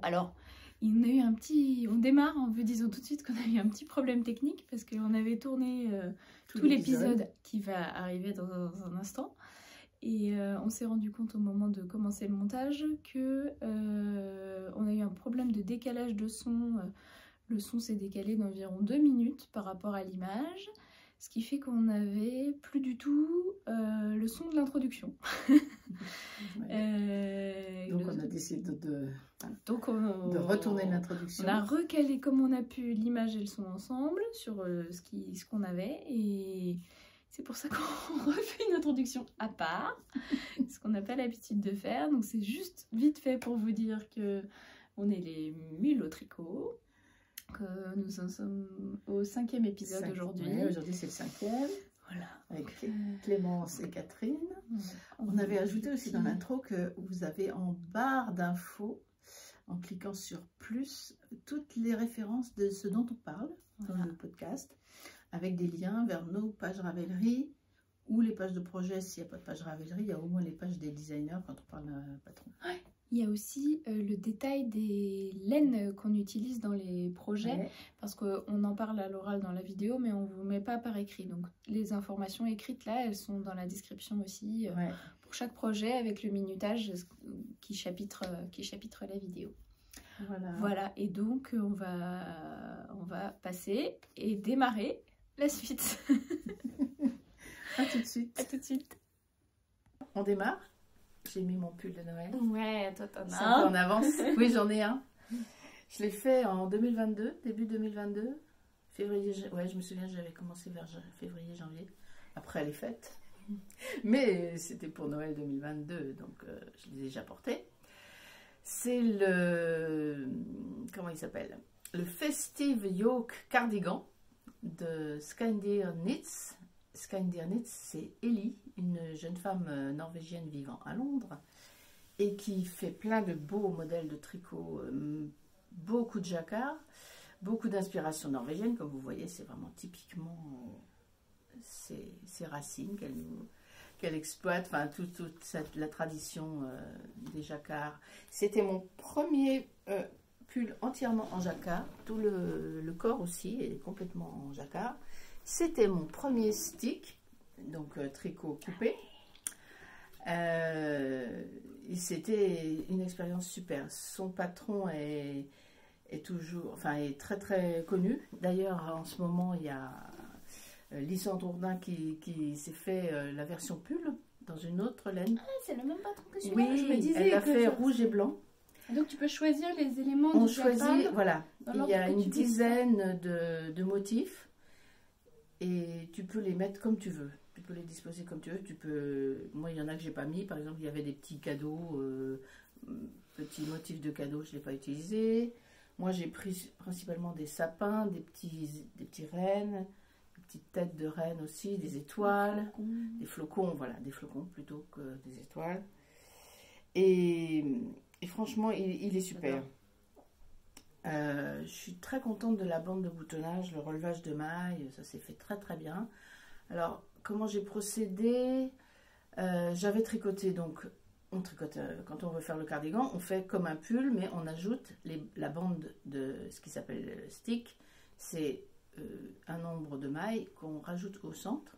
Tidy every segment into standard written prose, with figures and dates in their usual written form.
alors, il y a eu un petit... On démarre en vous disant tout de suite qu'on a eu un petit problème technique parce qu'on avait tourné tout l'épisode qui va arriver dans un instant. Et on s'est rendu compte au moment de commencer le montage que on a eu un problème de décalage de son. Le son s'est décalé d'environ 2 minutes par rapport à l'image. Ce qui fait qu'on n'avait plus du tout le son de l'introduction. Donc on a décidé de retourner l'introduction. On a recalé comme on a pu l'image et le son ensemble sur ce qu'on avait. Et c'est pour ça qu'on refait une introduction à part, ce qu'on n'a pas l'habitude de faire. Donc c'est juste vite fait pour vous dire que on est les mules au tricot. Que nous en sommes au 5e épisode aujourd'hui. Ouais, aujourd'hui c'est le 5e. Voilà. Avec Clémence et Catherine. On avait ajouté aussi dans l'intro que vous avez en barre d'infos, en cliquant sur plus, toutes les références de ce dont on parle dans le podcast, avec des liens vers nos pages Ravelry ou les pages de projet. S'il n'y a pas de page Ravelry, il y a au moins les pages des designers quand on parle d'un patron. Ouais. Il y a aussi le détail des laines qu'on utilise dans les projets, parce qu'on en parle à l'oral dans la vidéo, mais on ne vous met pas par écrit. Donc les informations écrites là, elles sont dans la description aussi, pour chaque projet, avec le minutage qui chapitre la vidéo. Voilà, et donc on va passer et démarrer la suite. À tout de suite. À tout de suite. On démarre. J'ai mis mon pull de Noël. Ouais, toi t'en as un. En avance. Oui, j'en ai un. Je l'ai fait en 2022, début 2022. Février, ouais, je me souviens, j'avais commencé vers février, janvier, après les fêtes. Mais c'était pour Noël 2022, donc je l'ai déjà porté. C'est le... Comment il s'appelle? Le Festive Yoke Cardigan de Skandir Knits. Skandir Knits, c'est Ellie, une jeune femme norvégienne vivant à Londres et qui fait plein de beaux modèles de tricot, beaucoup de jacquard, beaucoup d'inspiration norvégienne. Comme vous voyez, c'est vraiment typiquement ses racines qu'elle exploite, enfin toute la tradition des jacquards. C'était mon premier pull entièrement en jacquard, tout le corps aussi est complètement en jacquard. C'était mon premier stick, donc tricot coupé. C'était une expérience super. Son patron est toujours, enfin est très très connu. D'ailleurs, en ce moment, il y a Lysandre Ourdin qui s'est fait la version pull dans une autre laine. Ah, c'est le même patron que celui-là. Oui, je me disais elle a fait rouge et blanc. Donc tu peux choisir les éléments. On choisit, voilà. Il y a une dizaine de motifs. Et tu peux les mettre comme tu veux. Tu peux les disposer comme tu veux. Moi, il y en a que j'ai pas mis. Par exemple, il y avait des petits cadeaux, petits motifs de cadeaux, je ne l'ai pas utilisé. Moi, j'ai pris principalement des sapins, des petits rennes, des petites têtes de rennes aussi, des étoiles, des flocons, voilà, des flocons plutôt que des étoiles. Et franchement, il est super. Je suis très contente de la bande de boutonnage, le relevage de mailles, ça s'est fait très très bien. Alors, comment j'ai procédé? J'avais tricoté, donc on tricote, quand on veut faire le cardigan, on fait comme un pull, mais on ajoute la bande de ce qui s'appelle le stick. C'est un nombre de mailles qu'on rajoute au centre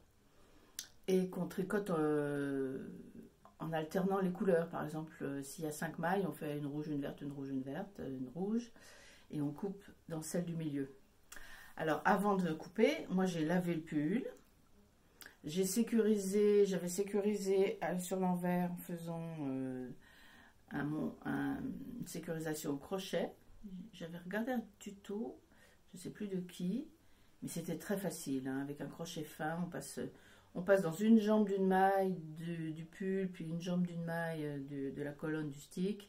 et qu'on tricote en alternant les couleurs. Par exemple, s'il y a 5 mailles, on fait une rouge, une verte, une rouge, une verte, une rouge. Et on coupe dans celle du milieu. Alors avant de couper, moi j'ai lavé le pull, j'avais sécurisé sur l'envers en faisant une sécurisation au crochet. J'avais regardé un tuto, je ne sais plus de qui, mais c'était très facile, hein, avec un crochet fin, on passe dans une jambe d'une maille du pull, puis une jambe d'une maille de la colonne du stick.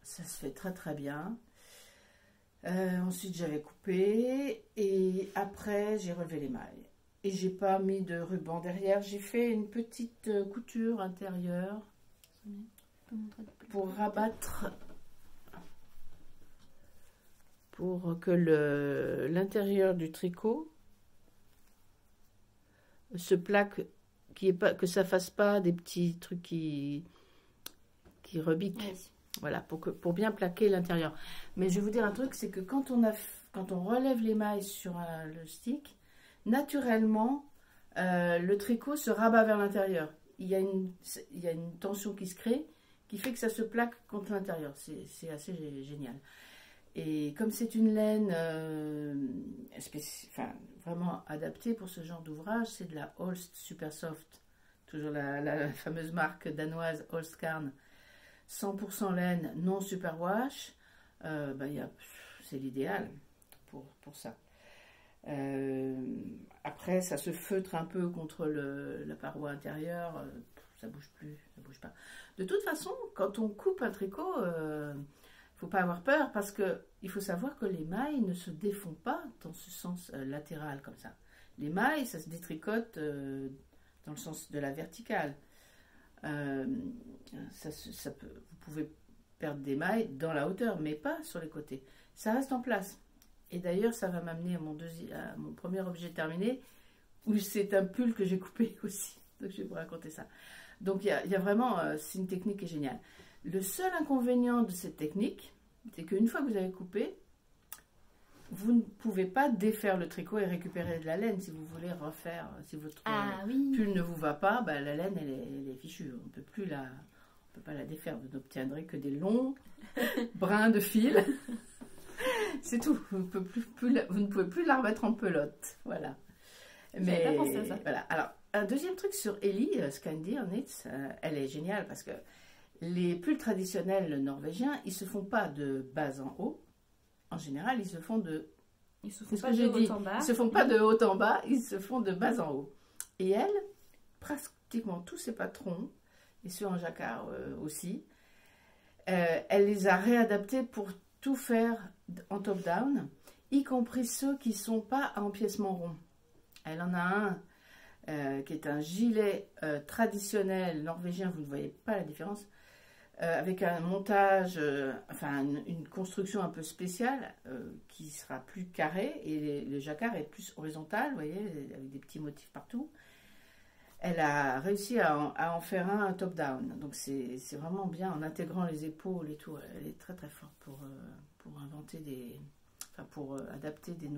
Ça se fait très très bien. Ensuite j'avais coupé et après j'ai relevé les mailles et j'ai pas mis de ruban derrière, j'ai fait une petite couture intérieure pour rabattre, pour que l'intérieur du tricot se plaque, que ça fasse pas des petits trucs qui rebiquent. Voilà, pour bien plaquer l'intérieur. Mais je vais vous dire un truc, c'est que quand on relève l'émail sur le stick, naturellement, le tricot se rabat vers l'intérieur. Il y a une tension qui se crée, qui fait que ça se plaque contre l'intérieur. C'est assez génial. Et comme c'est une laine vraiment adaptée pour ce genre d'ouvrage, c'est de la Holst Super Soft, toujours la fameuse marque danoise Holst Garn, 100% laine, non superwash, c'est l'idéal pour ça. Après, ça se feutre un peu contre la paroi intérieure, ça bouge plus, ça bouge pas. De toute façon, quand on coupe un tricot, faut pas avoir peur parce que il faut savoir que les mailles ne se défont pas dans ce sens latéral comme ça. Les mailles, ça se détricote dans le sens de la verticale. Vous pouvez perdre des mailles dans la hauteur, mais pas sur les côtés. Ça reste en place. Et d'ailleurs, ça va m'amener à mon premier objet terminé, où c'est un pull que j'ai coupé aussi. Donc je vais vous raconter ça. Donc il y a vraiment, c'est une technique qui est géniale. Le seul inconvénient de cette technique, c'est qu'une fois que vous avez coupé, vous ne pouvez pas défaire le tricot et récupérer de la laine si vous voulez refaire. Si votre pull ne vous va pas, bah, la laine elle est fichue. On ne peut pas la défaire. Vous n'obtiendrez que des longs brins de fil. C'est tout. Vous ne pouvez plus la remettre en pelote. Voilà. Mais pas pensé à ça. Voilà. Alors un deuxième truc sur Ellie Skandi en Knits, elle est géniale parce que les pulls traditionnels norvégiens, ils se font pas de bas en haut. En général, ils se font de... Ils se font pas de haut en bas. Ils se font pas de haut en bas, ils se font de bas en haut. Et elle, pratiquement tous ses patrons, et ceux en jacquard aussi, elle les a réadaptés pour tout faire en top-down, y compris ceux qui ne sont pas à empiècement rond. Elle en a un qui est un gilet traditionnel norvégien, vous ne voyez pas la différence, avec un montage, une construction un peu spéciale qui sera plus carré et le jacquard est plus horizontal, vous voyez, avec des petits motifs partout. Elle a réussi à en faire un top-down, donc c'est vraiment bien en intégrant les épaules et tout. Elle est très très forte pour inventer pour adapter des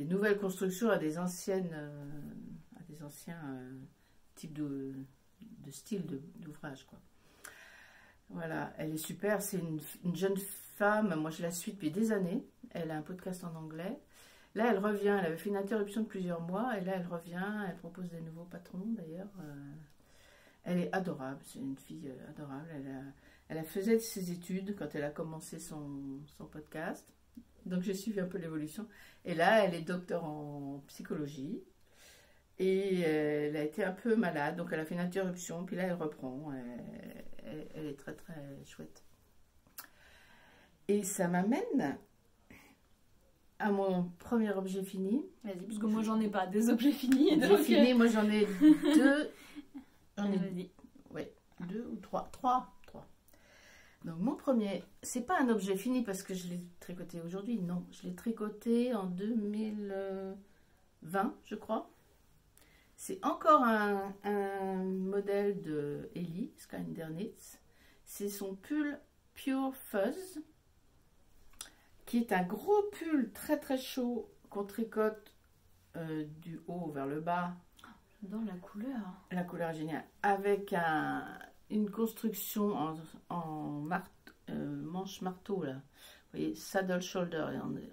nouvelles constructions à des anciens types de style d'ouvrage, quoi. Voilà, elle est super, c'est une jeune femme, moi je la suis depuis des années, elle a un podcast en anglais. Là elle revient, elle avait fait une interruption de plusieurs mois et là elle revient, elle propose des nouveaux patrons d'ailleurs. Elle est adorable, c'est une fille adorable, elle faisait ses études quand elle a commencé son podcast, donc j'ai suivi un peu l'évolution. Et là elle est docteur en psychologie. Et elle a été un peu malade, donc elle a fait une interruption, puis là elle reprend. Elle est très très chouette. Et ça m'amène à mon premier objet fini. Vas-y, parce que moi j'en ai pas des objets finis. Moi j'en ai deux. Deux ou trois. Donc mon premier, c'est pas un objet fini parce que je l'ai tricoté aujourd'hui, non. Je l'ai tricoté en 2020, je crois. C'est encore un modèle de Ellie Skindernitz. C'est son pull Pure Fuzz, qui est un gros pull très très chaud qu'on tricote du haut vers le bas. Dans la couleur. La couleur est géniale. Avec une construction en manche marteau, là. Vous voyez, saddle shoulder,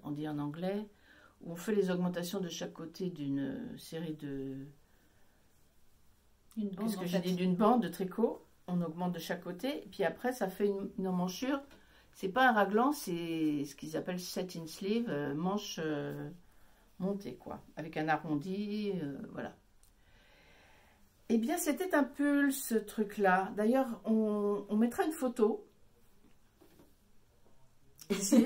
on dit en anglais, où on fait les augmentations de chaque côté d'une série de... D'une bande de tricot, on augmente de chaque côté, et puis après ça fait une emmanchure. C'est pas un raglan, c'est ce qu'ils appellent set-in sleeve, manche montée, quoi, avec un arrondi, voilà. Eh bien, c'était un pull, ce truc-là. D'ailleurs, on mettra une photo ici,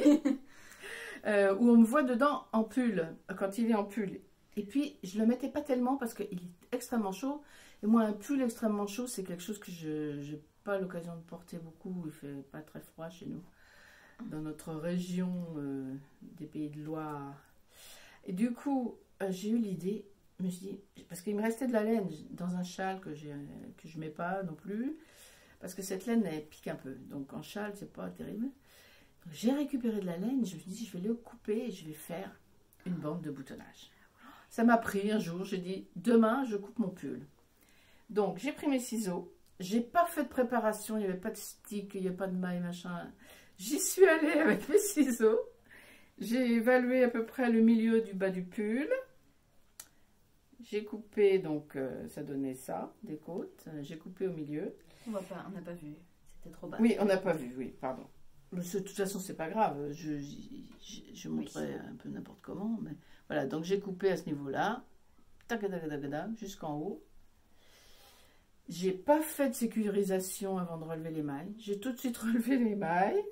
où on me voit dedans en pull, quand il est en pull. Et puis, je le mettais pas tellement parce qu'il est extrêmement chaud. Et moi, un pull extrêmement chaud, c'est quelque chose que je n'ai pas l'occasion de porter beaucoup. Il fait pas très froid chez nous, dans notre région des Pays de Loire. Et du coup, j'ai eu l'idée, je me suis dit, parce qu'il me restait de la laine dans un châle que je mets pas non plus, parce que cette laine, elle pique un peu. Donc en châle, c'est pas terrible. J'ai récupéré de la laine, je me suis dit, je vais le couper et je vais faire une bande de boutonnage. Ça m'a pris un jour, j'ai dit, demain, je coupe mon pull. Donc, j'ai pris mes ciseaux. J'ai pas fait de préparation, il n'y avait pas de stick, il n'y avait pas de maille, machin. J'y suis allée avec mes ciseaux. J'ai évalué à peu près le milieu du bas du pull. J'ai coupé, donc ça donnait ça, des côtes. J'ai coupé au milieu. On n'a pas vu, c'était trop bas. Oui, on n'a pas vu, oui, pardon. De toute façon, c'est pas grave. Je montrerai un peu n'importe comment. Mais voilà, donc j'ai coupé à ce niveau-là. Jusqu'en haut. J'ai pas fait de sécurisation avant de relever les mailles. J'ai tout de suite relevé les mailles.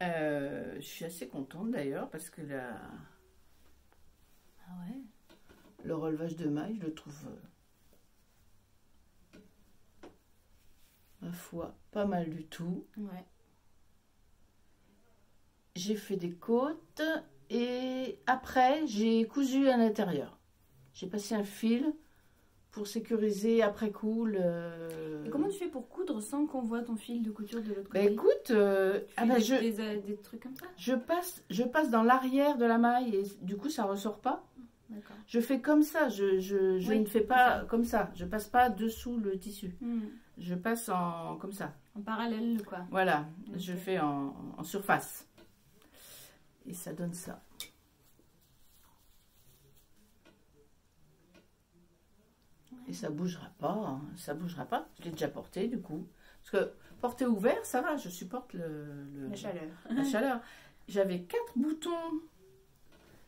Je suis assez contente d'ailleurs parce que le relevage de mailles, je le trouve ma foi pas mal du tout. Ouais. J'ai fait des côtes et après j'ai cousu à l'intérieur. J'ai passé un fil pour sécuriser après coup Et comment tu fais pour coudre sans qu'on voit ton fil de couture de l'autre côté? Bah écoute, des trucs comme ça? je passe dans l'arrière de la maille et du coup ça ressort pas. Je fais comme ça, je ne fais pas comme ça. Je passe pas dessous le tissu. Je passe comme ça. En parallèle, quoi. Voilà, je fais en surface. Et ça donne ça. Et ça bougera pas, hein. Ça bougera pas. Je l'ai déjà porté du coup. Parce que porté ouvert, ça va, je supporte la chaleur. La chaleur. J'avais 4 boutons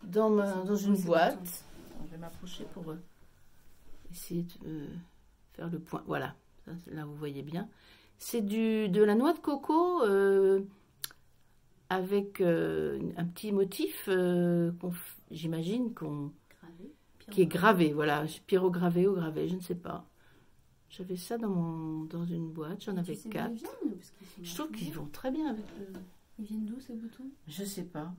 dans une boîte. Je vais m'approcher pour essayer de faire le point. Voilà, là vous voyez bien. C'est de la noix de coco avec un petit motif, j'imagine, qui est gravé. Voilà, pyrogravé ou gravé, je ne sais pas. J'avais ça dans une boîte, j'en avais 4. Je trouve qu'ils vont très bien avec le... Ils viennent d'où ces boutons? Je sais pas.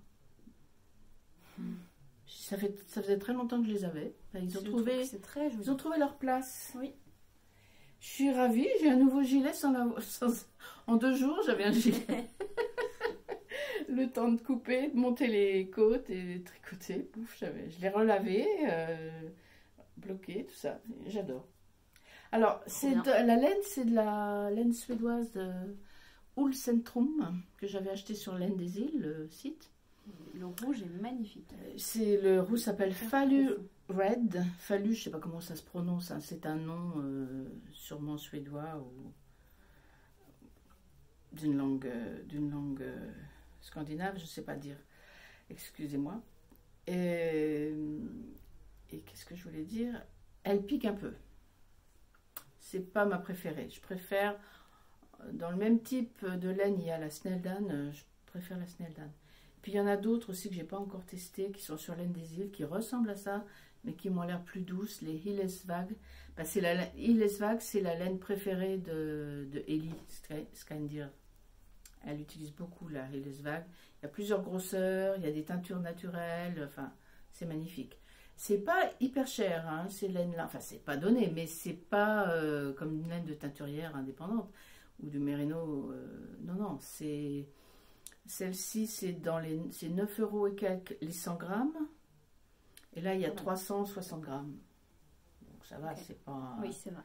Ça faisait très longtemps que je les avais. Ils ont trouvé leur place. Oui. Je suis ravie, j'ai un nouveau gilet en 2 jours, j'avais un gilet. Le temps de couper, de monter les côtes et de tricoter. Pouf, je l'ai relavé, bloqué, tout ça. J'adore. Alors, la laine, c'est de la laine suédoise Ull Centrum que j'avais acheté sur Laine des Îles, le site. Le rouge est magnifique. Le rouge s'appelle Falu Red. Falu, je ne sais pas comment ça se prononce. Hein. C'est un nom sûrement suédois ou d'une langue scandinave, je ne sais pas dire. Excusez-moi. Et qu'est-ce que je voulais dire? Elle pique un peu. C'est pas ma préférée. Je préfère, dans le même type de laine, il y a la Snelldane. Je préfère la Snelldane. Puis il y en a d'autres aussi que j'ai pas encore testé, qui sont sur Laine des Îles, qui ressemblent à ça, mais qui m'ont l'air plus douces. Les Hillesvag. Hillesvag, c'est la laine préférée de Ellie Skandir. Elle utilise beaucoup la Hillesvag. Il y a plusieurs grosseurs, il y a des teintures naturelles, enfin, c'est magnifique. C'est pas hyper cher, hein, ces laines-là. Enfin, c'est pas donné, mais c'est pas comme une laine de teinturière indépendante ou de mérino. Non, non, c'est... Celle-ci, c'est 9 € et quelques les 100 grammes. Et là, il y a 360 grammes. Donc ça va, c'est pas... Oui, c'est vrai.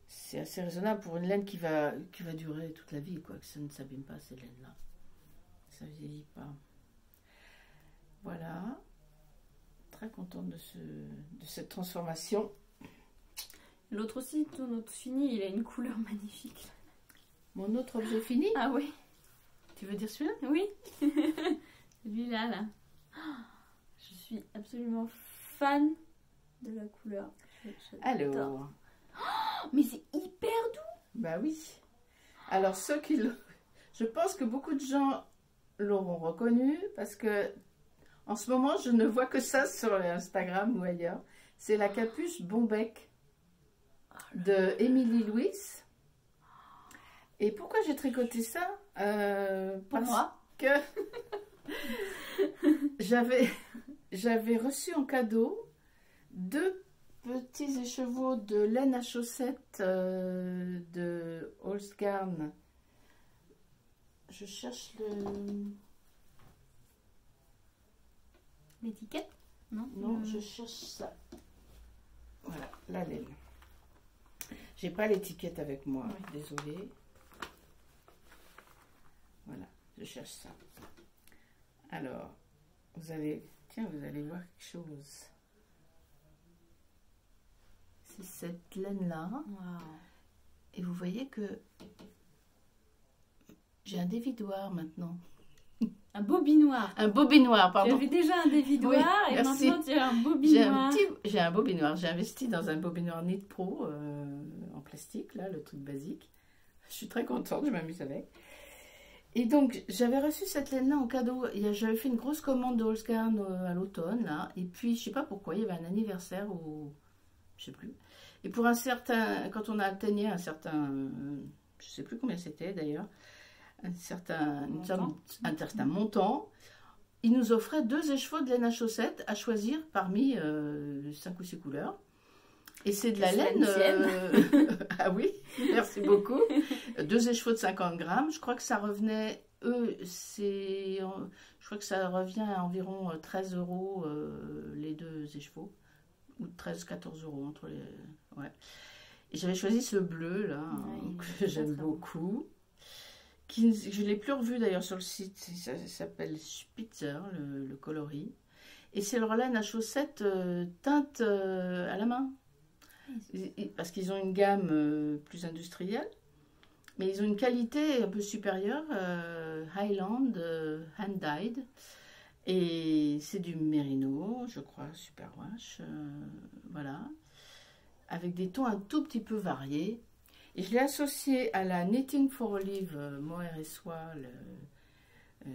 C'est assez raisonnable pour une laine qui va durer toute la vie, quoi. Que ça ne s'abîme pas, ces laines-là. Ça ne vieillit pas. Voilà. Très contente de cette transformation. L'autre aussi, ton autre fini, il a une couleur magnifique. Mon autre objet fini? Ah oui. Tu veux dire celui-là? Oui. Celui-là, là. Je suis absolument fan de la couleur. Alors. Mais c'est hyper doux. Bah oui. Alors ceux qui je pense que beaucoup de gens l'auront reconnu parce que en ce moment je ne vois que ça sur Instagram ou ailleurs. C'est la capuche Bombec de Émilie Louis. Et pourquoi j'ai tricoté ça? Parce que j'avais reçu en cadeau 2 petits écheveaux de laine à chaussettes de Holzgarn. Je cherche L'étiquette? Non, je cherche ça. Voilà, la laine. J'ai pas l'étiquette avec moi, désolée. Voilà, je cherche ça. Alors, vous allez voir quelque chose. C'est cette laine-là. Wow. Et vous voyez que j'ai un dévidoir maintenant. Un bobinoir. Un bobinoir, Tu pardon. avais déjà un dévidoir Oui, et merci. maintenant tu as un bobinoir. J'ai un bobinoir. J'ai investi dans un bobinoir Knit Pro en plastique, là, le truc basique. Je suis très contente, je m'amuse avec. Et donc, j'avais reçu cette laine-là en cadeau. J'avais fait une grosse commande de Holzgarn à l'automne, là. Et puis, je sais pas pourquoi, il y avait un anniversaire ou je sais plus. Et pour un certain, quand on a atteigné un certain, je sais plus combien c'était d'ailleurs, un certain montant, il nous offrait 2 écheveaux de laine à chaussettes à choisir parmi 5 ou 6 couleurs. Et c'est de la laine. Ah oui, merci beaucoup. 2 écheveaux de 50 grammes. Je crois que ça revenait. Je crois que ça revient à environ 13 € les 2 écheveaux. Ou 13-14 € entre les. Ouais. Et j'avais choisi ce bleu là, que j'aime beaucoup. Je ne l'ai plus revu d'ailleurs sur le site. Ça s'appelle Spitzer, le coloris. Et c'est leur laine à chaussettes teinte à la main. Parce qu'ils ont une gamme plus industrielle, mais ils ont une qualité un peu supérieure, Highland, hand-dyed, et c'est du mérino, je crois, superwash, voilà, avec des tons un tout petit peu variés. Et je l'ai associé à la Knitting for Olive mohair et soie, le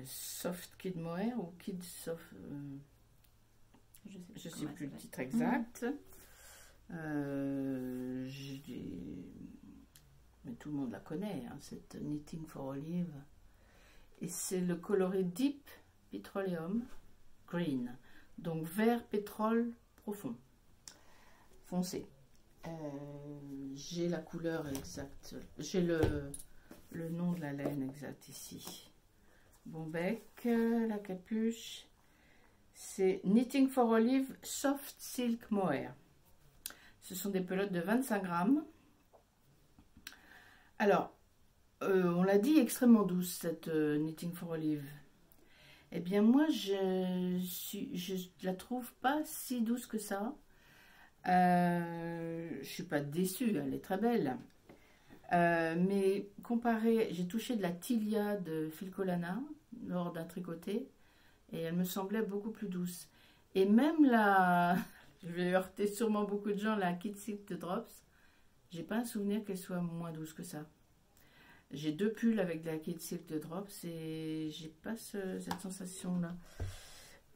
soft kid mohair ou kid soft, je sais plus le titre exact. Mais tout le monde la connaît, hein, cette Knitting for Olive. Et c'est le coloris Deep Petroleum Green. Donc vert pétrole profond. Foncé. J'ai la couleur exacte. J'ai le nom de la laine exact ici. Bon bec, la capuche. C'est Knitting for Olive Soft Silk Mohair. Ce sont des pelotes de 25 grammes. Alors, on l'a dit, extrêmement douce, cette Knitting for Olive. Eh bien, moi, je la trouve pas si douce que ça. Je suis pas déçue, elle est très belle. Mais comparé, j'ai touché de la Tilia de Filcolana lors d'un tricoté. Et elle me semblait beaucoup plus douce. Et même la... Je vais heurter sûrement beaucoup de gens, la Kid Silk de Drops. J'ai pas un souvenir qu'elle soit moins douce que ça. J'ai 2 pulls avec de la Kid Silk de Drops et j'ai pas cette sensation-là.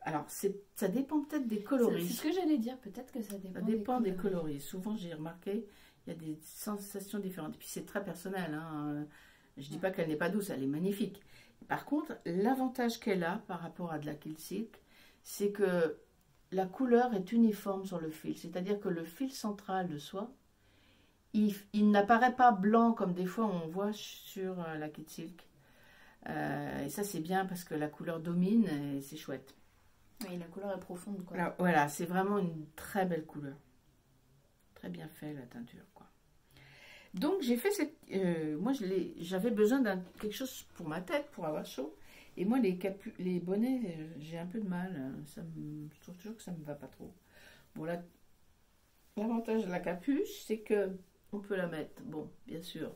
Alors, ça dépend peut-être des coloris. C'est ce que j'allais dire, peut-être que ça dépend. Ça dépend des coloris. Souvent, j'ai remarqué, il y a des sensations différentes. Et puis, c'est très personnel. Hein. Je dis pas qu'elle n'est pas douce, elle est magnifique. Par contre, l'avantage qu'elle a par rapport à de la Kid Silk, c'est que la couleur est uniforme sur le fil, c'est-à-dire que le fil central de soie, il n'apparaît pas blanc comme des fois on voit sur la Kid Silk. Et ça c'est bien parce que la couleur domine et c'est chouette. Oui, la couleur est profonde, quoi. Alors, voilà, c'est vraiment une très belle couleur. Très bien fait la teinture, quoi. Donc j'ai fait cette... moi j'avais besoin de quelque chose pour ma tête, pour avoir chaud. Et moi, les bonnets, j'ai un peu de mal. Je trouve toujours que ça ne me va pas trop. Bon, là, l'avantage de la capuche, c'est que on peut la mettre, bon, bien sûr,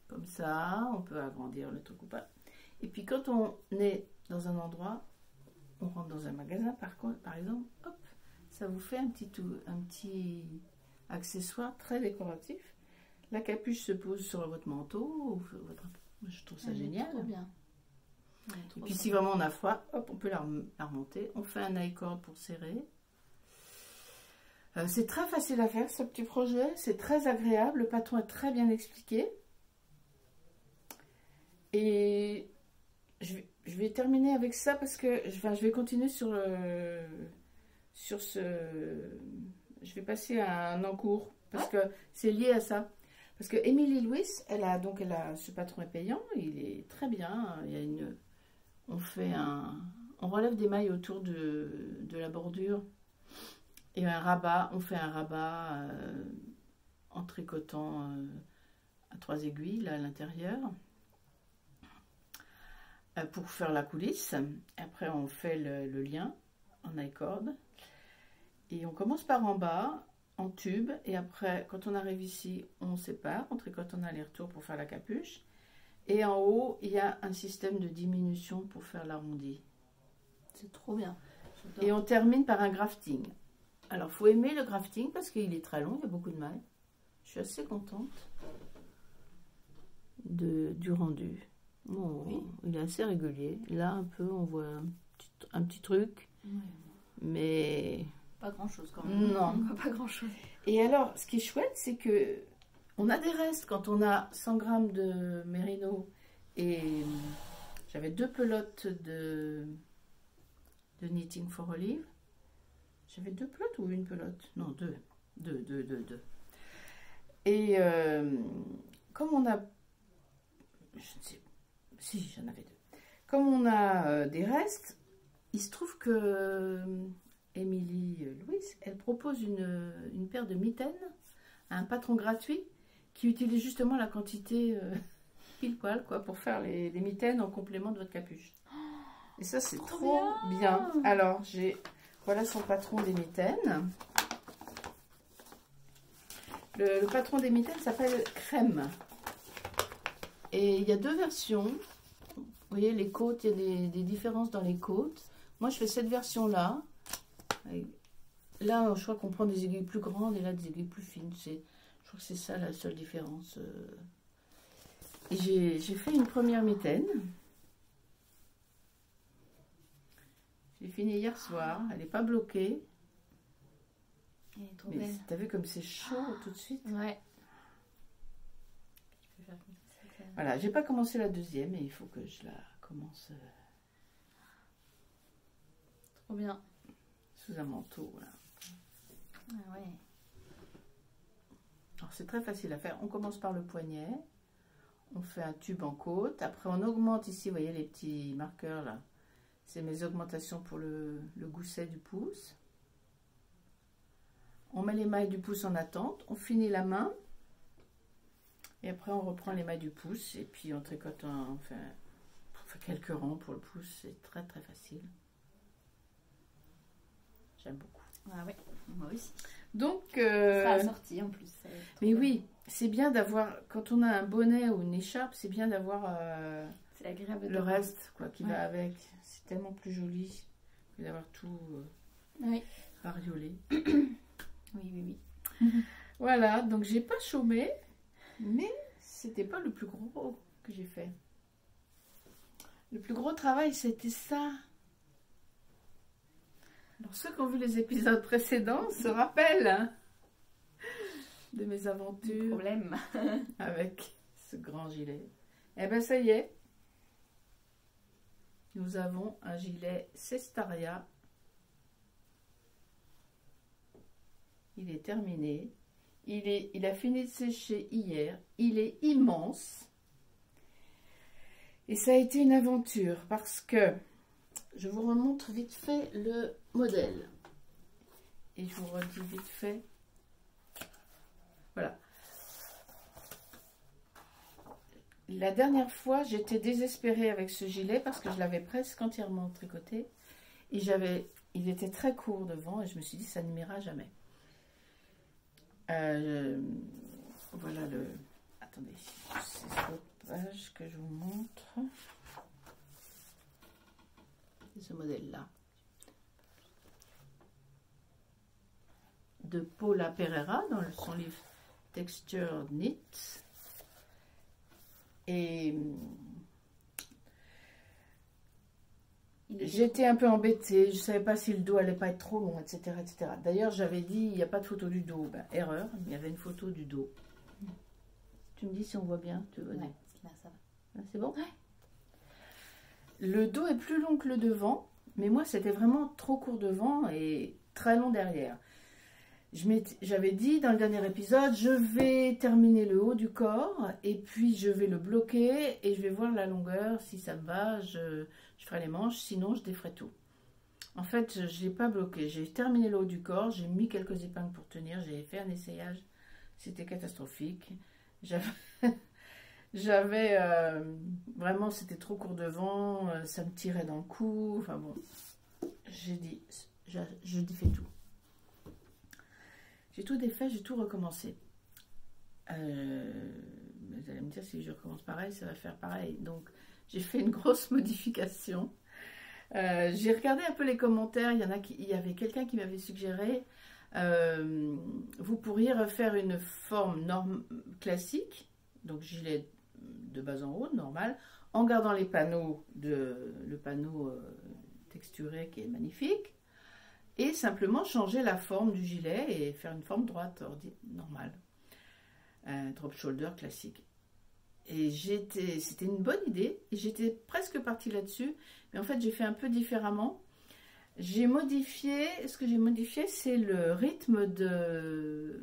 comme ça. On peut agrandir le truc ou pas. Et puis, quand on est dans un endroit, on rentre dans un magasin, par exemple, hop, ça vous fait un petit accessoire très décoratif. La capuche se pose sur votre manteau ou votre... Je trouve ça génial. Trop bien. Ouais, et puis si vraiment on a froid, hop, on peut la remonter. On fait un i-cord pour serrer. C'est très facile à faire ce petit projet. C'est très agréable. Le patron est très bien expliqué. Et je vais terminer avec ça parce que je vais continuer sur sur ce... Je vais passer à un encours, parce que c'est lié à ça. Parce que Émilie Louis, elle a ce patron est payant, il est très bien. Il y a on relève des mailles autour de la bordure. Et on fait un rabat en tricotant à 3 aiguilles là, à l'intérieur pour faire la coulisse. Après, on fait le lien en I-cord. Et on commence par en bas, en tube. Et après, quand on arrive ici, on sépare. On tricote en aller-retour pour faire la capuche. Et en haut, il y a un système de diminution pour faire l'arrondi. C'est trop bien. Et on termine par un grafting. Alors, il faut aimer le grafting parce qu'il est très long, il y a beaucoup de mailles. Je suis assez contente du rendu. Bon, oui. Il est assez régulier. Là, un peu, on voit un petit truc. Oui. Mais... Pas grand-chose quand même. Non. On voit pas grand-chose. Et alors, ce qui est chouette, c'est que on a des restes quand on a 100 grammes de mérino. Et j'avais 2 pelotes de Knitting for Olive. J'avais 2 pelotes ou une pelote? Non, 2. 2. Et comme on a... Je ne sais pas. Si, j'en avais 2. Comme on a des restes, il se trouve que Émilie Louis, elle propose une paire de mitaines à un patron gratuit qui utilise justement la quantité pile poil quoi, pour faire les mitaines en complément de votre capuche. Et ça, c'est trop bien. Alors, voilà son patron des mitaines. Le patron des mitaines s'appelle Crème. Et il y a 2 versions. Vous voyez, les côtes, il y a des différences dans les côtes. Moi, je fais cette version-là. Là, je crois qu'on prend des aiguilles plus grandes et là, des aiguilles plus fines. Je crois que c'est ça la seule différence. Et j'ai fait une première mitaine. J'ai fini hier soir. Elle n'est pas bloquée. Elle est trop Mais belle. t'as vu comme c'est chaud tout de suite? Ouais. Voilà, j'ai pas commencé la deuxième et il faut que je la commence Trop bien. sous un manteau. Voilà. Ah ouais. Alors c'est très facile à faire. On commence par le poignet. On fait un tube en côte. Après on augmente ici, vous voyez les petits marqueurs là. C'est mes augmentations pour le gousset du pouce. On met les mailles du pouce en attente. On finit la main. Et après on reprend les mailles du pouce. Et puis on tricote, on fait quelques rangs pour le pouce. C'est très très facile. J'aime beaucoup. Ah ouais, moi aussi. Donc... Ça a sorti en plus. Mais oui, c'est bien d'avoir... Quand on a un bonnet ou une écharpe, c'est bien d'avoir c'est agréable le reste quoi, qui va avec. C'est tellement plus joli que d'avoir tout bariolé. Oui. Voilà, donc j'ai pas chômé, mais c'était pas le plus gros que j'ai fait. Le plus gros travail, c'était ça. Alors ceux qui ont vu les épisodes précédents se rappellent de mes aventures problème avec ce grand gilet. Eh ben ça y est, nous avons un gilet Cestaria. Il est terminé. Il a fini de sécher hier. Il est immense. Et ça a été une aventure parce que je vous remontre vite fait le modèle. Et je vous redis vite fait. Voilà. La dernière fois, j'étais désespérée avec ce gilet parce que je l'avais presque entièrement tricoté. Et il était très court devant et je me suis dit, ça ne m'ira jamais. Voilà le... Attendez, c'est cette page que je vous montre. C'est ce modèle-là. De Paula Pereira dans son livre Texture Knit. Et j'étais un peu embêtée, je ne savais pas si le dos allait pas être trop long, etc. etc. D'ailleurs, j'avais dit, il n'y a pas de photo du dos. Ben, erreur, il y avait une photo du dos. Tu me dis si on voit bien, tu vois. Ouais, là, ça va. C'est bon? Ouais. Le dos est plus long que le devant, mais moi, c'était vraiment trop court devant et très long derrière. J'avais dit dans le dernier épisode, je vais terminer le haut du corps et puis je vais le bloquer et je vais voir la longueur. Si ça me va, je ferai les manches, sinon je déferai tout. En fait, je n'ai pas bloqué. J'ai terminé le haut du corps, j'ai mis quelques épingles pour tenir, j'ai fait un essayage. C'était catastrophique. J'avais vraiment, c'était trop court devant, ça me tirait dans le cou. Enfin bon, j'ai dit, je défais tout. J'ai tout défait, j'ai tout recommencé. Vous allez me dire, si je recommence pareil, ça va faire pareil. Donc, j'ai fait une grosse modification. J'ai regardé un peu les commentaires. Il y avait quelqu'un qui m'avait suggéré, vous pourriez refaire une forme classique, donc gilet de bas en haut, normal, en gardant les panneaux, le panneau texturé qui est magnifique. Et simplement changer la forme du gilet et faire une forme droite, normale. Drop shoulder classique. Et c'était une bonne idée. Et j'étais presque partie là-dessus. Mais en fait, j'ai fait un peu différemment. J'ai modifié, ce que j'ai modifié, c'est le rythme de...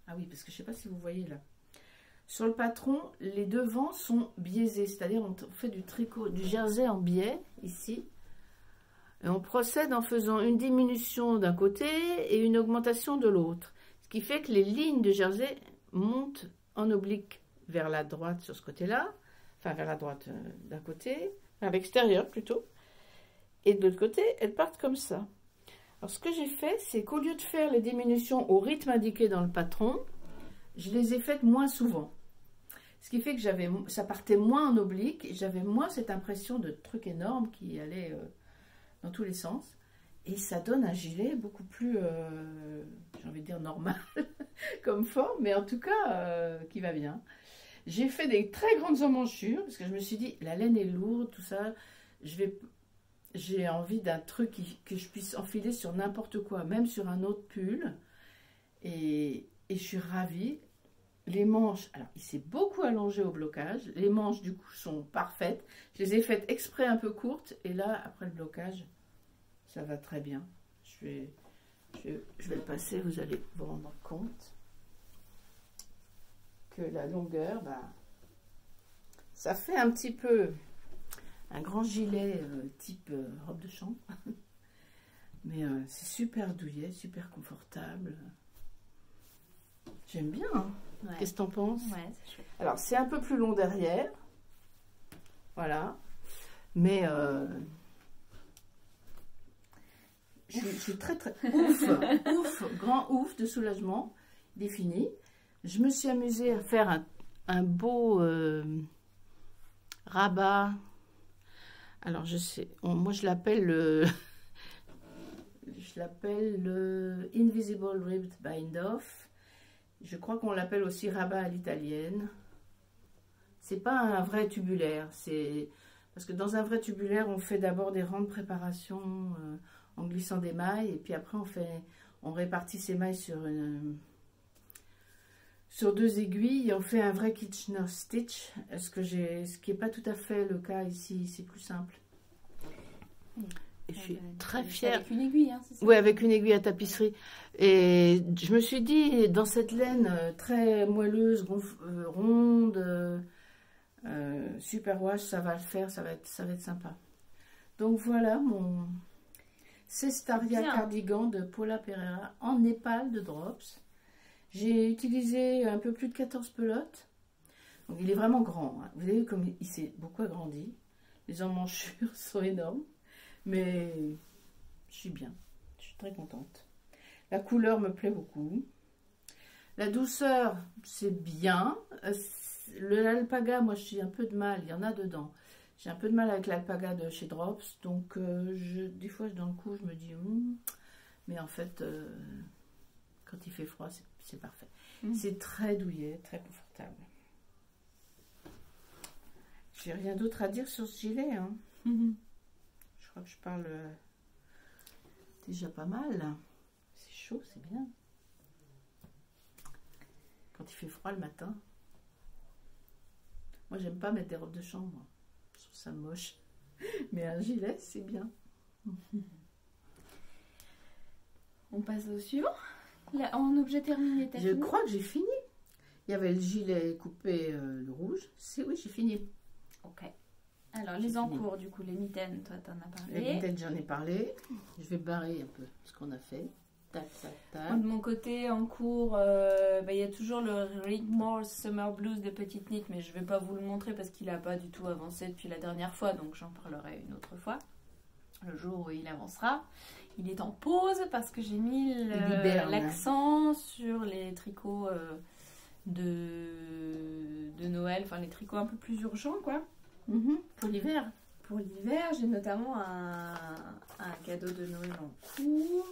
Ah oui, parce que je ne sais pas si vous voyez là. Sur le patron, les devants sont biaisés. C'est-à-dire, on fait du tricot, du jersey en biais, ici. Et on procède en faisant une diminution d'un côté et une augmentation de l'autre. Ce qui fait que les lignes de jersey montent en oblique vers la droite sur ce côté-là. Enfin, vers la droite d'un côté, vers l'extérieur plutôt. Et de l'autre côté, elles partent comme ça. Alors, ce que j'ai fait, c'est qu'au lieu de faire les diminutions au rythme indiqué dans le patron, je les ai faites moins souvent. Ce qui fait que ça partait moins en oblique. J'avais moins cette impression de truc énorme qui allait... dans tous les sens, et ça donne un gilet beaucoup plus, j'ai envie de dire normal, comme forme, mais en tout cas, qui va bien. J'ai fait des très grandes emmanchures, parce que je me suis dit, la laine est lourde, tout ça, j'ai envie d'un truc que je puisse enfiler sur n'importe quoi, même sur un autre pull, et je suis ravie. Les manches, alors il s'est beaucoup allongé au blocage, les manches du coup sont parfaites, je les ai faites exprès un peu courtes, et là, après le blocage, ça va très bien. Je vais le passer, vous allez vous rendre compte que la longueur, ça fait un petit peu un grand gilet type robe de chambre. Mais c'est super douillet, super confortable. J'aime bien. Hein. Ouais. Qu'est-ce que t'en penses? Ouais, c'est chouette. Alors, c'est un peu plus long derrière. Voilà. Mais... je suis très grand ouf de soulagement, défini. Je me suis amusée à faire un beau rabat. Alors je sais, moi je l'appelle le Invisible Ribbed Bind Off. Je crois qu'on l'appelle aussi rabat à l'italienne. C'est pas un vrai tubulaire, c'est parce que dans un vrai tubulaire, on fait d'abord des rangs de préparation. En glissant des mailles, et puis après on répartit ces mailles sur 2 aiguilles, et on fait un vrai Kitchener stitch, ce qui n'est pas tout à fait le cas ici, c'est plus simple. Et je suis très fière. Avec une aiguille, hein, c'est ça? Oui, avec une aiguille à tapisserie. Et je me suis dit, dans cette laine très moelleuse, ronde, super wash, ça va le faire, ça va être sympa. Donc voilà mon... Cestaria cardigan de Paula Pereira en népal de Drops. J'ai utilisé un peu plus de 14 pelotes. Donc il est vraiment grand. Hein. Vous voyez comme il s'est beaucoup agrandi. Les emmanchures sont énormes. Mais je suis bien. Je suis très contente. La couleur me plaît beaucoup. La douceur, c'est bien. L'alpaga, moi j'ai un peu de mal. Il y en a dedans. J'ai un peu de mal avec l'alpaga de chez Drops, donc des fois dans le coup je me dis mais en fait quand il fait froid c'est parfait. C'est très douillet, très confortable. J'ai rien d'autre à dire sur ce gilet. Hein. Je crois que je parle déjà pas mal. C'est chaud, c'est bien. Quand il fait froid le matin. Moi j'aime pas mettre des robes de chambre. Je trouve ça moche. Mais un gilet, c'est bien. On passe au suivant. Là, en objet terminé, t'as Je fini? crois que j'ai fini. Il y avait le gilet coupé de rouge. Oui, j'ai fini. Ok. Alors, J'ai les fini. encours, du coup, les mitaines, toi, t'en as parlé. Les mitaines, j'en ai parlé. Je vais barrer un peu ce qu'on a fait. Tac, tac, Moi, tac. de mon côté, en cours, il y a toujours le Rigmore Summer Blues de Petite Knit, mais je vais pas vous le montrer parce qu'il n'a pas du tout avancé depuis la dernière fois, donc j'en parlerai une autre fois. Le jour où il avancera. Il est en pause parce que j'ai mis l'accent sur les tricots de Noël, enfin les tricots un peu plus urgents, quoi. Pour l'hiver. Pour l'hiver, j'ai notamment un cadeau de Noël en cours.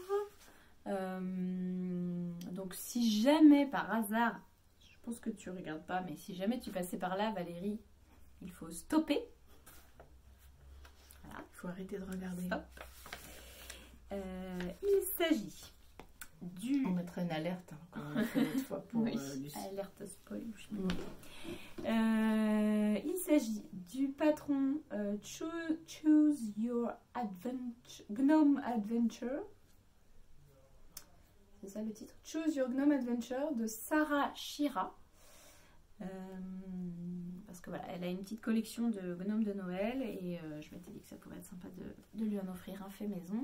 Donc si jamais par hasard, je pense que tu regardes pas, mais si jamais tu passais par là, Valérie, il faut stopper. Voilà. Il faut arrêter de regarder. Stop. Il s'agit du... On mettrait une alerte, hein, comme on a fait l'autre fois pour Oui, du... alerte spoil. Il s'agit du patron Choose Your Adventure, Gnome Adventure. C'est ça le titre. Choose Your Gnome Adventure de Sarah Shira. Parce que voilà, elle a une petite collection de gnomes de Noël et je m'étais dit que ça pourrait être sympa de lui en offrir un fait maison.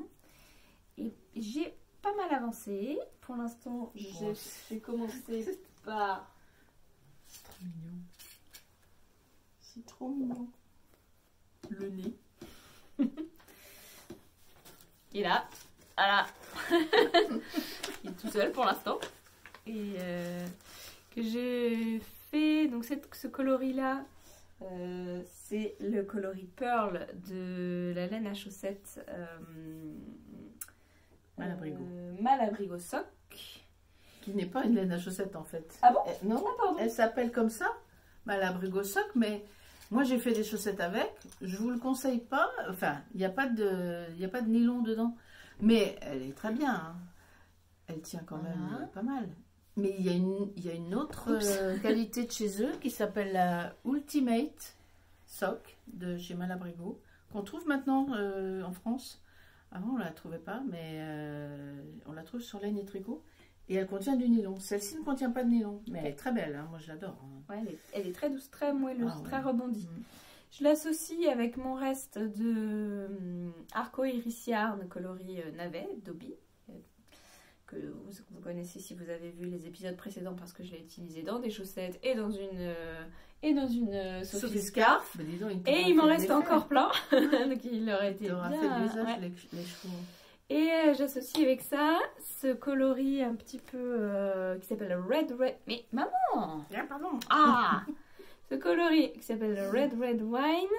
Et j'ai pas mal avancé. Pour l'instant, j'ai commencé par... C'est trop mignon. C'est trop mignon. le nez. Et là, voilà. Il est tout seul pour l'instant. Et que j'ai fait, donc ce coloris-là, c'est le coloris Pearl de la laine à chaussettes Malabrigo. Malabrigo Sock. Qui n'est pas une laine à chaussettes en fait. Ah bon? Non, Ah, pardon. elle s'appelle comme ça, Malabrigo Sock, mais moi j'ai fait des chaussettes avec. Je vous le conseille pas. Enfin, il n'y a pas de nylon dedans, mais elle est très bien. Hein. Elle tient quand même pas mal. Mais il y a une autre qualité de chez eux qui s'appelle la Ultimate Sock de chez Malabrigo, qu'on trouve maintenant en France. Avant on la trouvait pas, mais on la trouve sur Laine et Tricot. Et elle contient du nylon. Celle-ci ne contient pas de nylon, mais elle est très belle. Hein. Moi, je l'adore. Hein. Ouais, elle est très douce, très moelleuse, Ah ouais. très rebondie. Je l'associe avec mon reste de Arco Iris Yarn coloris navet, Dobby, que vous connaissez si vous avez vu les épisodes précédents parce que je l'ai utilisé dans des chaussettes et dans une Sophie Scarf. Bah, dis donc, Et il m'en reste encore plein. Donc il aurait été Tu auras bien. fait le visage, Ouais. les cheveux. Et j'associe avec ça ce coloris un petit peu qui s'appelle le Red. Mais maman! Ah, pardon. Ah! Ce coloris qui s'appelle le Red Wine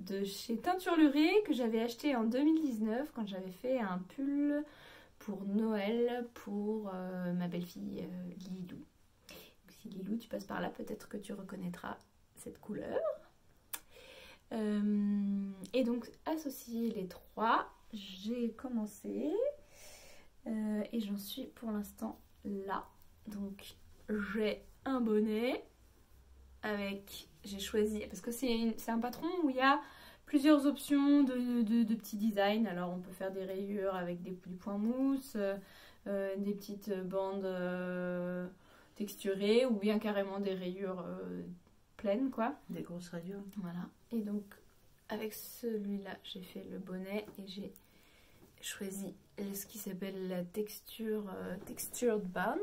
de chez Teinturlurée que j'avais acheté en 2019 quand j'avais fait un pull pour Noël pour ma belle-fille Lilou. Si Lilou, tu passes par là, peut-être que tu reconnaîtras cette couleur. Et donc, associer les trois, j'ai commencé et j'en suis pour l'instant là. Donc, j'ai un bonnet avec, j'ai choisi, parce que c'est un patron où il y a plusieurs options de petits designs. Alors, on peut faire des rayures avec du point mousse, des petites bandes texturées ou bien carrément des rayures pleines, quoi. Des grosses rayures. Voilà. Et donc, avec celui-là, j'ai fait le bonnet et j'ai choisi ce qui s'appelle la textured band.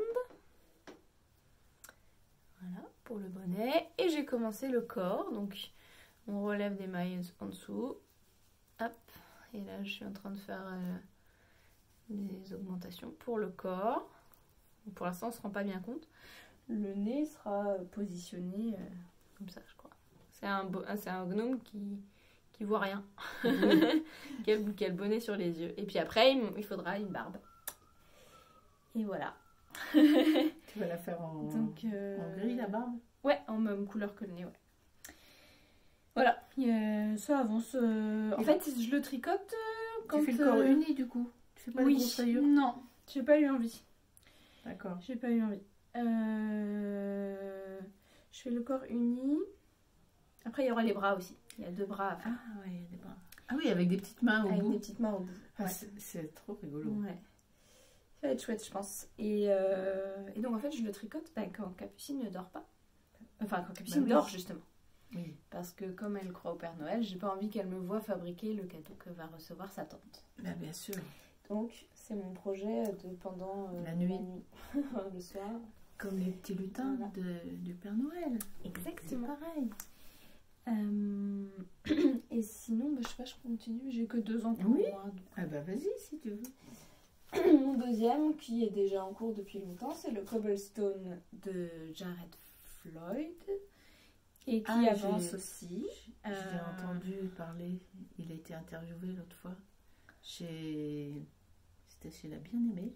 Voilà, pour le bonnet. Et j'ai commencé le corps. Donc, on relève des mailles en dessous. Hop. Et là, je suis en train de faire des augmentations pour le corps. Pour l'instant, on ne se rend pas bien compte. Le nez sera positionné comme ça, je crois. C'est un gnome qui voit rien. qui a le bonnet sur les yeux. Et puis après, il faudra une barbe. Et voilà. Tu vas la faire en gris, la barbe? Ouais, en même couleur que le nez, ouais. Voilà, ça avance. En fait, je le tricote quand... Tu fais le corps uni, du coup? Tu fais pas les grosses rayures? Non, j'ai pas eu envie. D'accord. J'ai pas eu envie. Je fais le corps uni. Après, il y aura les bras aussi. Il y a 2 bras à faire. Ah ouais, il y a des bras. Ah oui, avec des petites mains au avec bout. des petites mains au bout. Ah, Ouais. c'est trop rigolo. Ouais. Ça va être chouette, je pense. Et donc, en fait, je le tricote quand Capucine ne dort pas. Enfin, quand Capucine oui. dort, justement. Oui. Parce que comme elle croit au Père Noël, j'ai pas envie qu'elle me voie fabriquer le cadeau que va recevoir sa tante. Bah, bien sûr. Donc, c'est mon projet pendant La nuit. le soir. Comme les petits lutins Voilà. du Père Noël. Exactement. C'est pareil. Et sinon, je sais pas, je continue. J'ai que 2 ans pour Oui. moi. Ah bah vas-y si tu veux. Mon deuxième, qui est déjà en cours depuis longtemps, c'est le Cobblestone de Jared Floyd. Et qui Ah, avance j'ai- aussi. J'ai entendu parler, il a été interviewé l'autre fois. C'était chez La Bien-Aimée.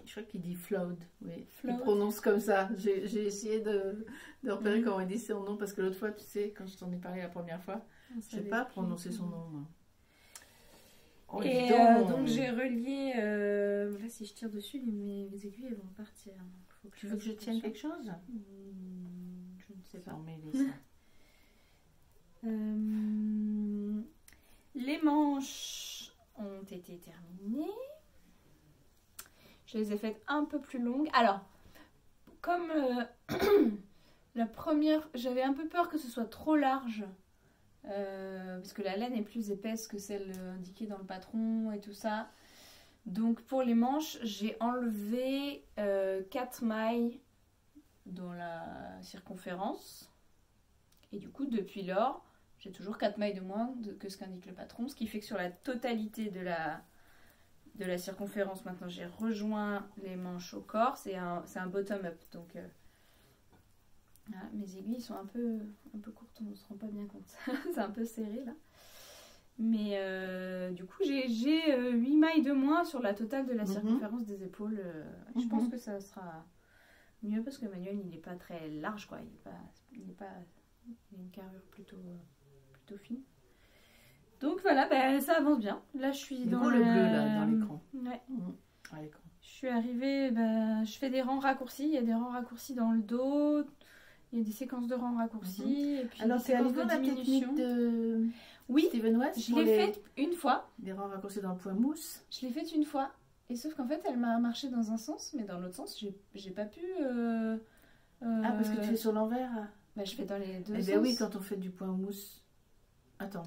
Je crois qu'il dit Floyd, oui. Floyd. Il prononce comme ça. J'ai essayé de repérer comment il dit son nom parce que l'autre fois, tu sais, quand je t'en ai parlé la première fois, je n'ai pas prononcé son nom. Moi. Oh, Et dis donc. donc j'ai relié. Là, si je tire dessus, mes aiguilles elles vont partir. Faut Tu veux que je tienne quelque chose? Je ne sais pas. Emmêler ça. Les manches ont été terminées. Je les ai faites un peu plus longues. Alors, comme la première, j'avais un peu peur que ce soit trop large. Parce que la laine est plus épaisse que celle indiquée dans le patron et tout ça. Donc pour les manches, j'ai enlevé 4 mailles dans la circonférence. Et du coup, depuis lors, j'ai toujours 4 mailles de moins que ce qu'indique le patron. Ce qui fait que sur la totalité de la circonférence, maintenant j'ai rejoint les manches au corps. C'est un bottom-up. Donc voilà, mes aiguilles sont un peu courtes, on ne se rend pas bien compte. C'est un peu serré là. Mais du coup, j'ai 8 mailles de moins sur la totale de la circonférence des épaules. Je pense que ça sera mieux parce que Manuel, il n'est pas très large, quoi. Il a une carrure plutôt fine. Donc voilà, ça avance bien. Là, je suis dans le bleu là, dans l'écran. Ouais. À l'écran. Je suis arrivée, je fais des rangs raccourcis. Il y a des rangs raccourcis dans le dos. Il y a des séquences de rangs raccourcis. Et puis Alors, des c'est séquences arrivé la technique de Oui, Steven West je pour l'ai faite une fois. les rangs raccourcis dans le point mousse. Je l'ai faite une fois. Et sauf qu'en fait, elle m'a marché dans un sens, mais dans l'autre sens, j'ai pas pu. Ah, parce que tu fais sur l'envers. Je fais dans les deux Eh sens. bien oui, quand on fait du point mousse. Attends.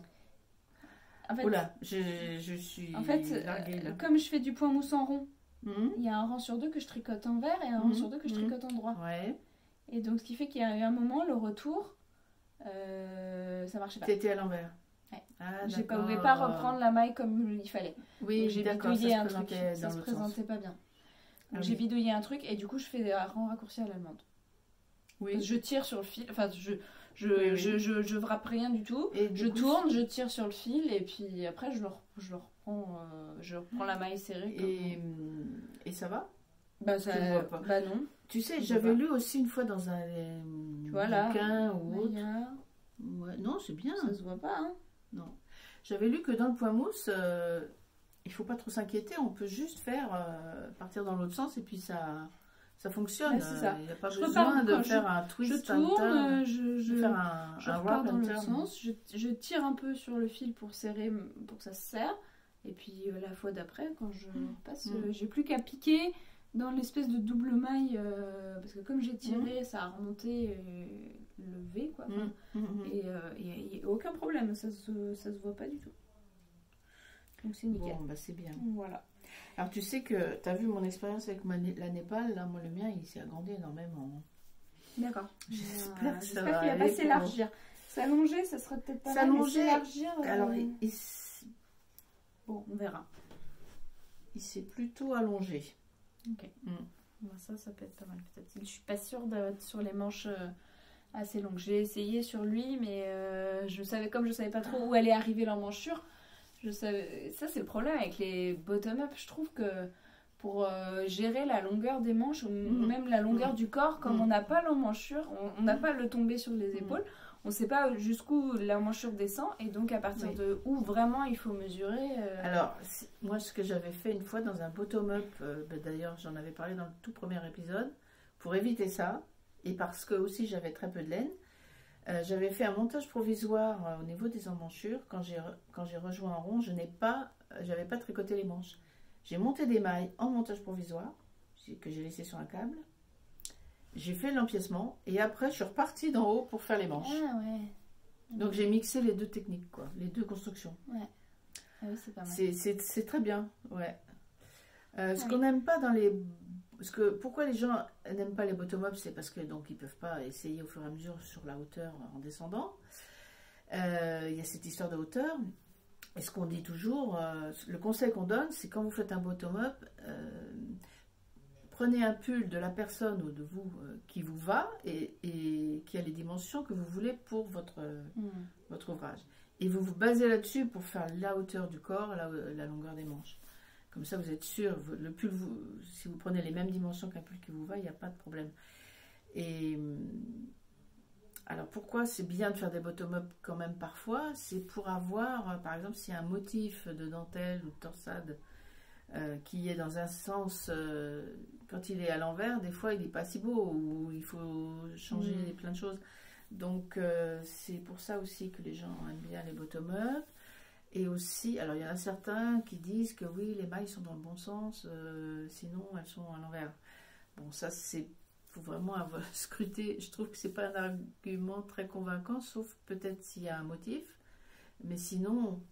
En fait, Oula, je suis larguée, là. comme je fais du point mousse en rond, Mhm. il y a un rang sur deux que je tricote en vert et un rang sur deux que je tricote en droit. Ouais. Et donc, ce qui fait qu'il y a eu un moment, le retour, ça marchait pas. T'étais à l'envers. Ouais. Ah, Je d'accord. pouvais pas reprendre la maille comme il fallait. Oui, Donc, j'ai d'accord, bidouillé ça un se truc. présentait Ça dans se l'autre sens. présentait pas bien. Ah Donc, j'ai oui. bidouillé un truc et du coup, je fais des rangs raccourcis à l'allemande. Oui. Je tire sur le fil, enfin, Oui. je frappe rien du tout. Et du Je coup, tourne, je tire sur le fil et puis après, je reprends la maille serrée. Et ça va? Ça, je le vois pas. non. Tu sais, Je j'avais vois lu aussi une fois dans un Voilà. bouquin ou autre. Maya, Ouais, non, c'est bien. ça se voit pas, hein. Non. J'avais lu que dans le point mousse, il faut pas trop s'inquiéter. On peut juste partir dans l'autre sens et puis ça fonctionne. Ouais, c'est ça. Il n'y a pas Je besoin repars de quand faire un twist. Je tourne, de faire un repars wrap dans and l'autre turn. sens, je tire un peu sur le fil pour serrer, pour que ça se serre. Et puis la fois d'après, quand je repasse, j'ai plus qu'à piquer dans l'espèce de double maille. Parce que comme j'ai tiré, ça a remonté le V, quoi. Et il n'y a aucun problème, ça se voit pas du tout. Donc c'est nickel. Bon, c'est bien. Voilà. Alors tu sais que tu as vu mon expérience avec la Népal, là, moi le mien il s'est agrandi énormément. D'accord. J'espère que ça J'espère va qu'il va pas aller s'élargir. S'allonger, ça serait peut-être pas mal. S'allonger, Mais s'élargir, Alors bon, on verra. il s'est plutôt allongé. Ok. Ça peut être pas mal peut-être. Je suis pas sûre d'être sur les manches assez longues. J'ai essayé sur lui, mais je savais pas trop où allait arriver l'emmanchure. Ça c'est le problème avec les bottom-up. Je trouve que pour gérer la longueur des manches, ou même la longueur du corps, comme on n'a pas l'emmanchure, on n'a pas le tombé sur les épaules, on ne sait pas jusqu'où l'emmanchure descend, et donc à partir de où vraiment il faut mesurer. Alors, moi ce que j'avais fait une fois dans un bottom-up, d'ailleurs j'en avais parlé dans le tout premier épisode, pour éviter ça, et parce que aussi j'avais très peu de laine, J'avais fait un montage provisoire au niveau des emmanchures. Quand j'ai rejoint en rond, j'avais pas tricoté les manches. J'ai monté des mailles en montage provisoire, que j'ai laissé sur un câble. J'ai fait l'empiècement et après je suis repartie d'en haut pour faire les manches. Ah ouais. Donc j'ai mixé les deux techniques, quoi, les deux constructions. Ouais. Ah oui, c'est pas mal. C'est très bien, ouais. Ce Oui. qu'on n'aime pas dans les... Parce que pourquoi les gens n'aiment pas les bottom-up, c'est parce que donc ils peuvent pas essayer au fur et à mesure sur la hauteur en descendant. Il y a cette histoire de hauteur. Et ce qu'on dit toujours, le conseil qu'on donne, c'est quand vous faites un bottom-up, prenez un pull de la personne ou de vous qui vous va et qui a les dimensions que vous voulez pour votre ouvrage. Et vous vous basez là-dessus pour faire la hauteur du corps, la longueur des manches. Comme ça, vous êtes sûr, le pull, si vous prenez les mêmes dimensions qu'un pull qui vous va, il n'y a pas de problème. Et alors, pourquoi c'est bien de faire des bottom-up quand même parfois? C'est pour avoir, par exemple, s'il y a un motif de dentelle ou de torsade qui est dans un sens, quand il est à l'envers, des fois, il n'est pas si beau, ou il faut changer plein de choses. Donc, c'est pour ça aussi que les gens aiment bien les bottom-up. Et aussi, alors il y en a certains qui disent que oui, les mailles sont dans le bon sens, sinon elles sont à l'envers. Bon, ça c'est, faut vraiment avoir scruté. Je trouve que c'est pas un argument très convaincant, sauf peut-être s'il y a un motif. Mais sinon,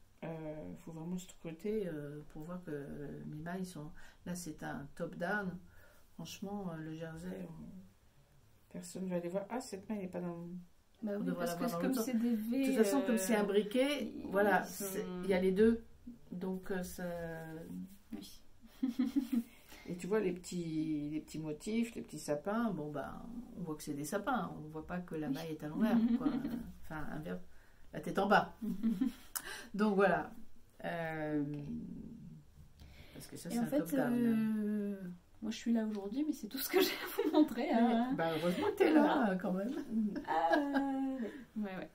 faut vraiment scruter pour voir que mes mailles sont. Là, c'est un top-down. Franchement, le jersey, personne ne va aller voir. Ah, cette maille n'est pas dans. Bah oui, parce que comme c'est des V... De toute façon, comme c'est un briquet, voilà, il y a les deux. Donc, ça... Oui. Et tu vois, les petits motifs, les petits sapins, bon, bah, on voit que c'est des sapins. On ne voit pas que la maille est à l'envers, quoi. Enfin, la tête en bas. Donc, voilà. Parce que ça, c'est un top-down. Moi, je suis là aujourd'hui, mais c'est tout ce que j'ai à vous montrer. Hein. Bah, heureusement que t'es là, quand même. Ouais.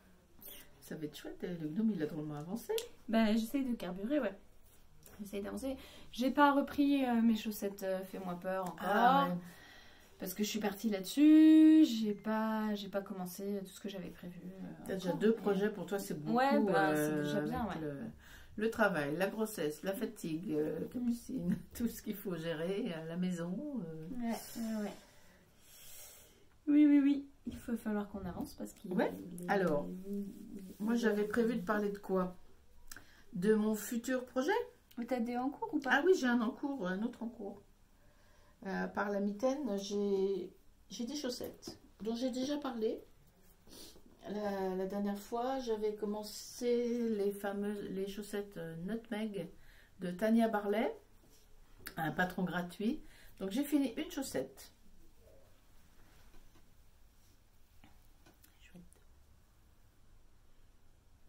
Ça va être chouette, le gnome, il a drôlement avancé. Bah, j'essaye de carburer, ouais. J'essaye d'avancer. J'ai pas repris mes chaussettes Fais-moi peur encore. Ouais. Parce que je suis partie là-dessus. J'ai pas commencé tout ce que j'avais prévu. T'as déjà 2 projets pour toi, c'est beaucoup. Ouais, bah, c'est déjà bien, ouais. Le travail, la grossesse, la fatigue, Capucine, tout ce qu'il faut gérer à la maison. Ouais. Oui. Il va falloir qu'on avance parce qu'il... Ouais. Alors, moi j'avais prévu de parler de quoi? De mon futur projet. T'as des en cours ou pas? Ah oui, j'ai un autre en cours. Par la mitaine, j'ai des chaussettes dont j'ai déjà parlé. La dernière fois, j'avais commencé les chaussettes Nutmeg de Tania Barlet, un patron gratuit. Donc j'ai fini une chaussette. Chouette.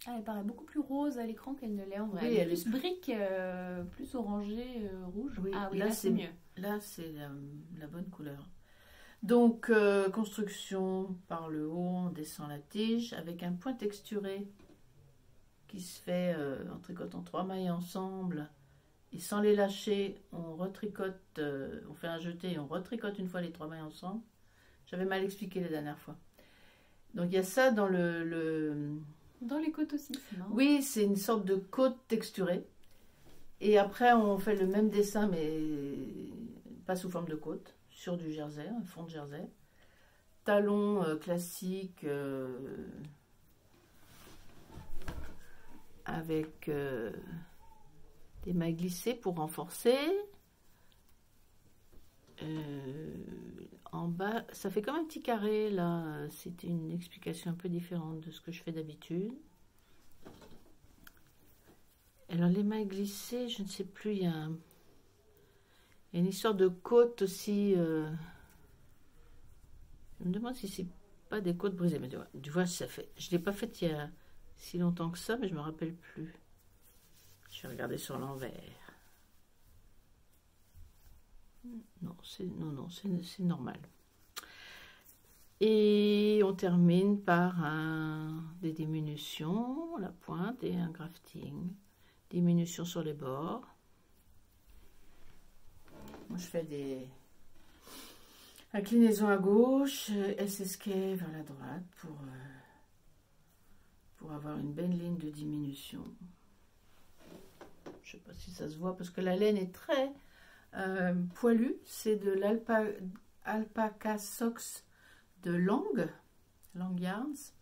Ah, elle paraît beaucoup plus rose à l'écran qu'elle ne l'est en vrai. Oui, elle est plus brique, plus orangé, rouge. Oui, ah oui, là c'est mieux. Là c'est la bonne couleur. Donc, construction par le haut, on descend la tige avec un point texturé qui se fait en tricotant 3 mailles ensemble et sans les lâcher, on retricote, on fait un jeté et on retricote une fois les 3 mailles ensemble. J'avais mal expliqué la dernière fois. Donc, il y a ça dans Dans les côtes aussi, c'est marrant. Oui, c'est une sorte de côte texturée. Et après, on fait le même dessin, mais pas sous forme de côte. Sur du jersey, un fond de jersey. Talon classique avec des mailles glissées pour renforcer. En bas, ça fait comme un petit carré là. C'était une explication un peu différente de ce que je fais d'habitude. Alors les mailles glissées, je ne sais plus, il y a une histoire de côte aussi. Je me demande si c'est pas des côtes brisées. Mais tu vois, ça fait. Je l'ai pas faite il y a si longtemps que ça, mais je me rappelle plus. Je vais regarder sur l'envers. Non, c'est normal. Et on termine par des diminutions, la pointe et un grafting. Diminution sur les bords. Moi, je fais des inclinaisons à gauche, SSK vers la droite pour pour avoir une belle ligne de diminution. Je ne sais pas si ça se voit parce que la laine est très poilue. C'est de l'Alpaca Socks de Lang Yarns,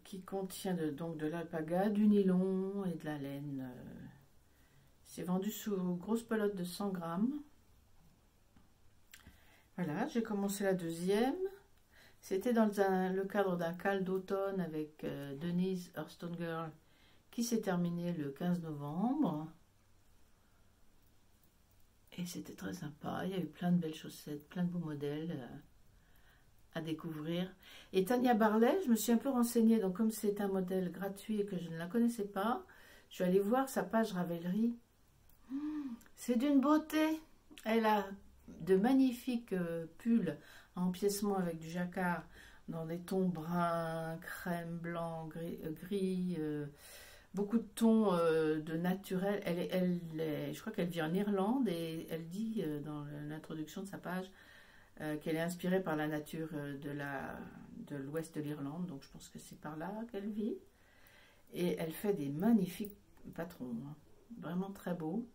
qui contient donc de l'alpaga, du nylon et de la laine. C'est vendu sous grosse pelote de 100 grammes. Voilà, j'ai commencé la deuxième. C'était dans le cadre d'un cal d'automne avec Denise Hurston Girl qui s'est terminé le 15 novembre. Et c'était très sympa. Il y a eu plein de belles chaussettes, plein de beaux modèles à découvrir. Et Tania Barley, je me suis un peu renseignée. Donc comme c'est un modèle gratuit et que je ne la connaissais pas, je suis allée voir sa page Ravelry. C'est d'une beauté. Elle a de magnifiques pulls à empiècement avec du jacquard dans des tons bruns, crème, blanc, gris, beaucoup de tons de naturel. Je crois qu'elle vit en Irlande et elle dit dans l'introduction de sa page qu'elle est inspirée par la nature de l'ouest de l'Irlande, donc je pense que c'est par là qu'elle vit. Et elle fait des magnifiques patrons, hein, vraiment très beaux.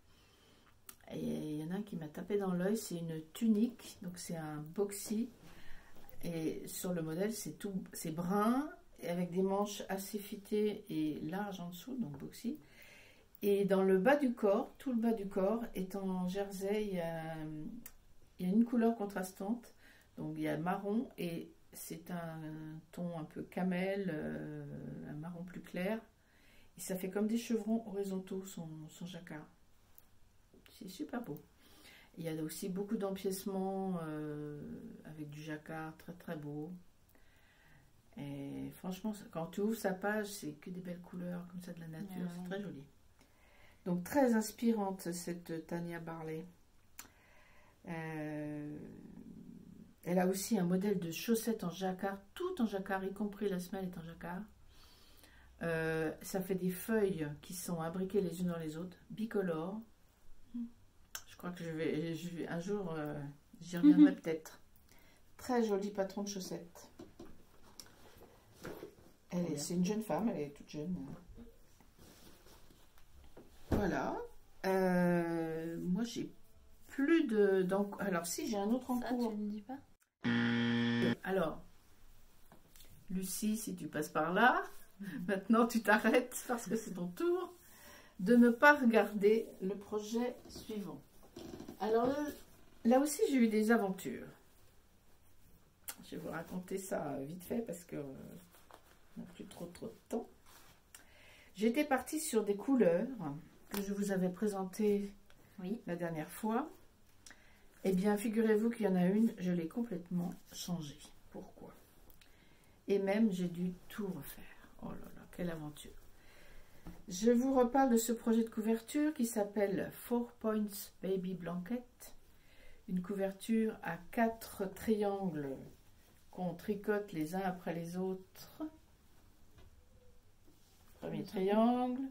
Et il y en a un qui m'a tapé dans l'œil, c'est une tunique, donc c'est un boxy, et sur le modèle c'est brun, avec des manches assez fitées et larges en dessous, donc boxy. Et dans le bas du corps, tout le bas du corps est en jersey, il y a une couleur contrastante, donc il y a marron, et c'est un ton un peu camel, un marron plus clair, et ça fait comme des chevrons horizontaux son jacquard. C'est super beau. Il y a aussi beaucoup d'empiècements avec du jacquard, très très beau. Et franchement, quand tu ouvres sa page, c'est que des belles couleurs comme ça de la nature, c'est très joli. Donc très inspirante cette Tania Barley. Elle a aussi un modèle de chaussettes en jacquard, tout en jacquard, y compris la semelle est en jacquard. Ça fait des feuilles qui sont imbriquées les unes dans les autres, bicolores. Je crois que je vais un jour, j'y reviendrai peut-être. Très joli patron de chaussettes. C'est une jeune femme, elle est toute jeune. Voilà. Moi, j'ai plus de... Donc, alors, si, j'ai un autre en cours. Tu ne dis pas? Alors, Lucie, si tu passes par là, maintenant tu t'arrêtes parce que c'est ton tour de ne pas regarder le projet suivant. Alors là aussi, j'ai eu des aventures. Je vais vous raconter ça vite fait parce que on n'a plus trop de temps. J'étais partie sur des couleurs que je vous avais présentées la dernière fois. Eh bien, figurez-vous qu'il y en a une, je l'ai complètement changée. Pourquoi? Et même, j'ai dû tout refaire. Oh là là, quelle aventure! Je vous reparle de ce projet de couverture qui s'appelle 4 Points Baby Blanket. Une couverture à 4 triangles qu'on tricote les uns après les autres. Premier triangle.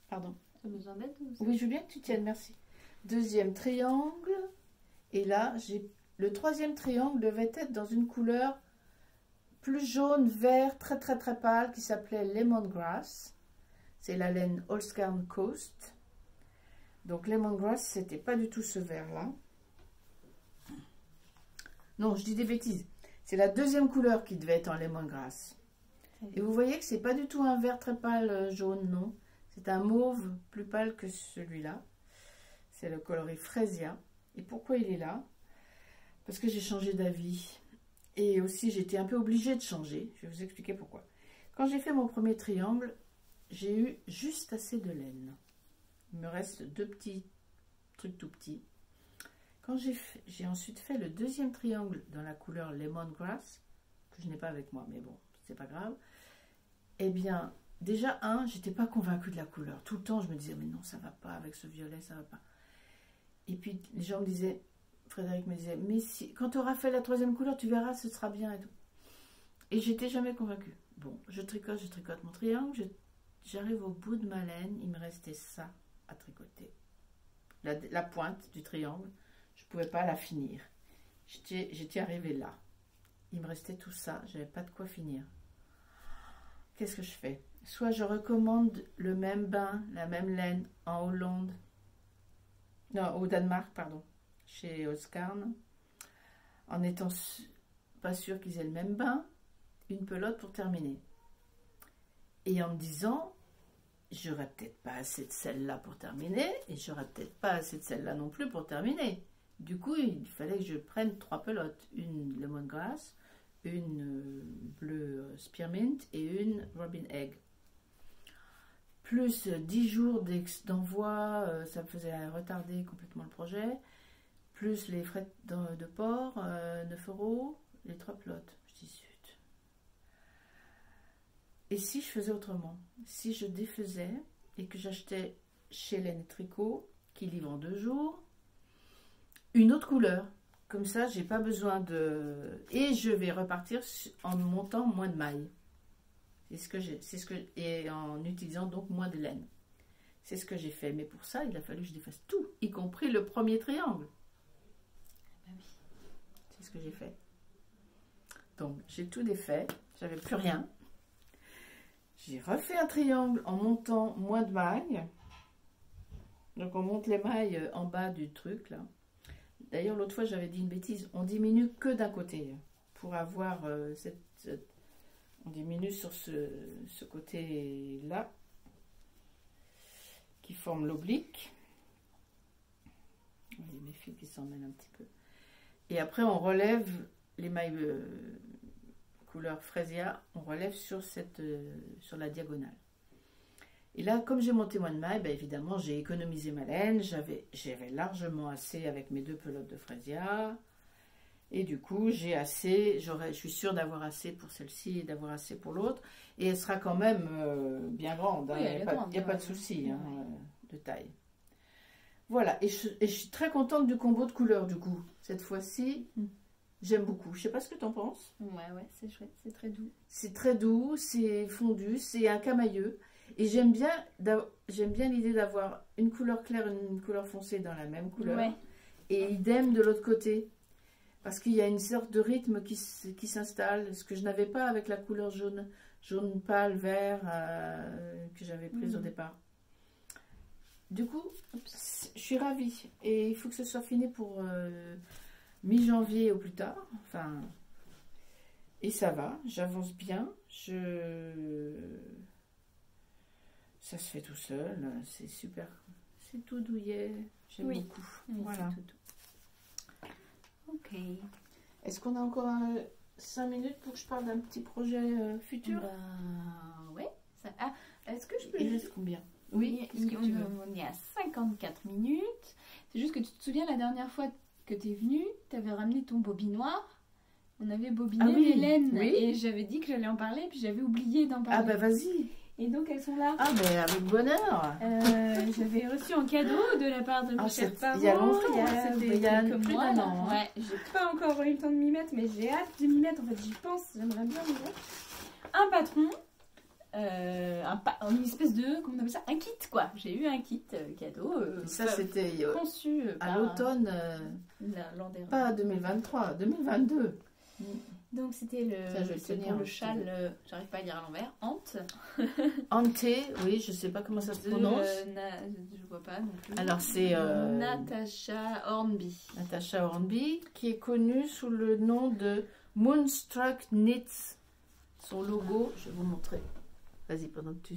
Pardon. Tu as besoin d'aide? Oui, je veux bien que tu tiennes, merci. Deuxième triangle. Et là, le troisième triangle devait être dans une couleur plus jaune, vert, très très très pâle qui s'appelait Lemongrass. C'est la laine Holscarn Coast. Donc Lemongrass, c'était pas du tout ce vert-là. Non, je dis des bêtises. C'est la deuxième couleur qui devait être en Lemongrass. Et vous voyez que c'est pas du tout un vert très pâle jaune, non. C'est un mauve plus pâle que celui-là. C'est le coloris Fresia. Et pourquoi il est là? Parce que j'ai changé d'avis. Et aussi, j'étais un peu obligée de changer. Je vais vous expliquer pourquoi. Quand j'ai fait mon premier triangle, j'ai eu juste assez de laine. Il me reste 2 petits trucs tout petits. Quand j'ai ensuite fait le deuxième triangle dans la couleur Lemongrass, que je n'ai pas avec moi, mais bon, c'est pas grave. Eh bien, déjà, j'étais pas convaincue de la couleur. Tout le temps, je me disais, mais non, ça va pas avec ce violet, ça va pas. Et puis, les gens me disaient, Frédéric me disait, mais si, quand tu auras fait la troisième couleur, tu verras, ce sera bien et tout. Et j'étais jamais convaincue. Bon, je tricote mon triangle, j'arrive au bout de ma laine, il me restait ça à tricoter. La pointe du triangle, je ne pouvais pas la finir. J'étais arrivée là. il me restait tout ça, j'avais pas de quoi finir. Qu'est-ce que je fais? Soit je recommande le même bain, la même laine en Hollande, non, au Danemark, pardon, chez Oscarne, en étant pas sûr qu'ils aient le même bain, une pelote pour terminer. Et en me disant, j'aurais peut-être pas assez de celle-là pour terminer, et j'aurais peut-être pas assez de celle-là non plus pour terminer. Du coup, il fallait que je prenne 3 pelotes, une lemongrass, une bleue spearmint et une robin egg. Plus 10 jours d'envoi, ça me faisait retarder complètement le projet, plus les frais de port, 9 €, les 3 pelotes. Je dis zut. Et si je faisais autrement? Si je défaisais et que j'achetais chez Laine et Tricot, qui livre en 2 jours, une autre couleur. Comme ça, j'ai pas besoin de... Et je vais repartir en montant moins de mailles. Et en utilisant donc moins de laine. C'est ce que j'ai fait. Mais pour ça, il a fallu que je défasse tout, y compris le premier triangle. Ah oui. C'est ce que j'ai fait. Donc, j'ai tout défait. J'avais plus rien. J'ai refait un triangle en montant moins de mailles. Donc, on monte les mailles en bas du truc, là. D'ailleurs, l'autre fois, j'avais dit une bêtise. On diminue que d'un côté. Pour avoir on diminue sur ce côté-là, qui forme l'oblique. Il y a mes fils qui s'en mêlent un petit peu. Et après, on relève les mailles couleur Fresia, on relève sur la diagonale. Et là, comme j'ai monté moins de mailles, ben évidemment, j'ai économisé ma laine. J'avais largement assez avec mes 2 pelotes de Fresia. Et du coup, j'ai assez, je suis sûre d'avoir assez pour celle-ci et d'avoir assez pour l'autre. Et elle sera quand même bien grande. Oui, il n'y a pas de souci de taille. Voilà, et je suis très contente du combo de couleurs du coup. Cette fois-ci, j'aime beaucoup. Je sais pas ce que tu en penses. Ouais, c'est chouette, c'est très doux. C'est très doux, c'est fondu, c'est un camailleux. Et j'aime bien l'idée d'avoir une couleur claire et une couleur foncée dans la même couleur. Ouais. Et idem de l'autre côté. Parce qu'il y a une sorte de rythme qui s'installe, ce que je n'avais pas avec la couleur jaune pâle, vert, que j'avais prise au départ. Du coup, je suis ravie. Et il faut que ce soit fini pour mi-janvier au plus tard. Enfin, et ça va, j'avance bien. Ça se fait tout seul, c'est super. C'est tout douillet, j'aime beaucoup. Voilà. Tout. Ok. Est-ce qu'on a encore 5 minutes pour que je parle d'un petit projet futur? Ouais. Est-ce que je peux Il juste... reste combien? Oui, qu'est-ce que tu veux? On est à 54 minutes. C'est juste que tu te souviens, la dernière fois que tu es venue, tu avais ramené ton bobinoir. On avait bobiné les laines. Oui. Et j'avais dit que j'allais en parler, puis j'avais oublié d'en parler. Ah bah vas-y. Et donc elles sont là. Ah mais avec bonheur. J'avais reçu en cadeau de la part de mes chers parents. Il y a longtemps, il y a plus mois, d'un an. Hein. Ouais, j'ai pas encore eu le temps de m'y mettre, mais j'ai hâte de m'y mettre. En fait, j'y pense, j'aimerais bien m'y mettre. Un patron, une espèce de, comment on appelle ça, un kit quoi. J'ai eu un kit cadeau. Ça c'était conçu à l'automne, l'an dernier. pas 2023, 2022. Donc c'était le châle, j'arrive pas à dire à l'envers, Ante. Ante, oui, je sais pas comment ça se prononce. Je vois pas non plus. Alors c'est Natasha Hornby. Natasha Hornby, qui est connue sous le nom de Moonstruck Knits. Son logo, je vais vous montrer. Vas-y, pendant que tu...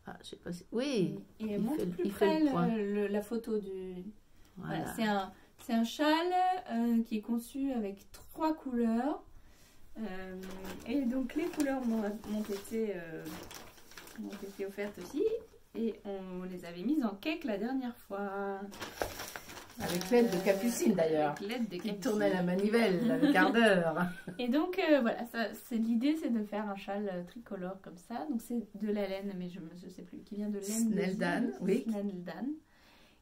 Ah, je sais pas si... Oui. Et elle montre plus près la photo du... Voilà, c'est un châle qui est conçu avec 3 couleurs. Et donc les couleurs m'ont été offertes aussi. Et on les avait mises en cake la dernière fois. Avec l'aide de Capucine d'ailleurs. Avec l'aide de Capucine. Qui tournait la manivelle avec ardeur. Et donc voilà, l'idée c'est de faire un châle tricolore comme ça. Donc c'est de la laine, mais je ne sais plus, qui vient de laine. Snelldane, oui. Snelldane.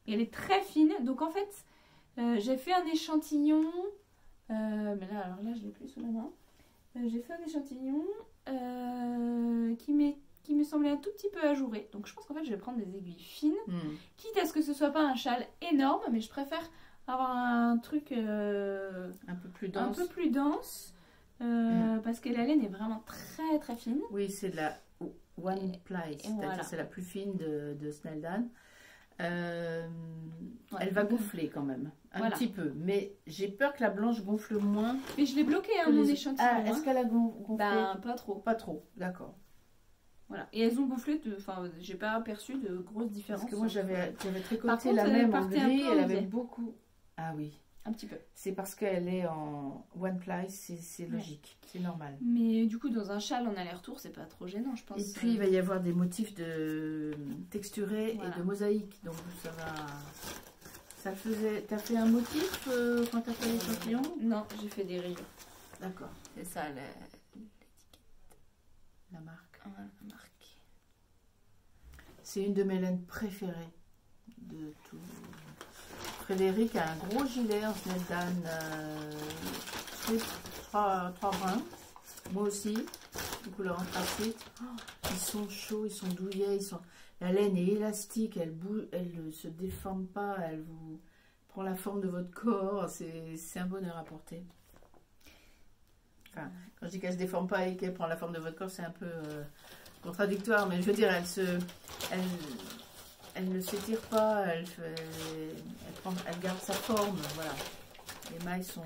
Et elle est très fine. Donc en fait... j'ai fait un échantillon, mais là, alors là je l'ai plus sous la main. J'ai fait un échantillon qui me semblait un tout petit peu ajouré. Donc je pense qu'en fait je vais prendre des aiguilles fines, quitte à ce que ce soit pas un châle énorme, mais je préfère avoir un truc Un peu plus dense. Parce que la laine est vraiment très très fine. Oui, c'est de la One Ply, c'est-à-dire voilà. c'est la plus fine de Snelldane. Ouais. Elle va gonfler quand même, un Voilà. petit peu. Mais j'ai peur que la blanche gonfle moins. Mais je l'ai bloqué, que mon les- échantillon. Ah, est-ce qu'elle a gonflé? Ben, pas trop. Pas trop, d'accord. Voilà. Et elles ont gonflé, enfin, j'ai pas aperçu de grosses différences. Parce que moi j'avais Par tricoté contre, la elle même en partait un gris, peu en elle avait biais. beaucoup. Ah oui, Un petit peu. c'est parce qu'elle est en One Ply, c'est logique, c'est normal. Mais du coup, dans un châle en aller-retour, c'est pas trop gênant, je pense. Et puis il va y avoir des motifs de texturés Voilà. et de mosaïque, donc ça va. Ça faisait. T'as fait un motif quand t'as fait l'échantillon? Non, j'ai fait des rayures. D'accord. C'est ça, La marque. la marque. C'est une de mes laines préférées de tout. Frédéric a un gros gilet en Snelldane, 3 brins. Moi aussi, de couleur anthracite. Oh, ils sont chauds, ils sont douillets, la laine est élastique, elle bouge, elle ne se déforme pas, elle vous prend la forme de votre corps. C'est un bonheur à porter. Enfin, quand je dis qu'elle ne se déforme pas et qu'elle prend la forme de votre corps, c'est un peu contradictoire, mais je veux dire, elle ne s'étire pas, elle garde sa forme, voilà. Les mailles sont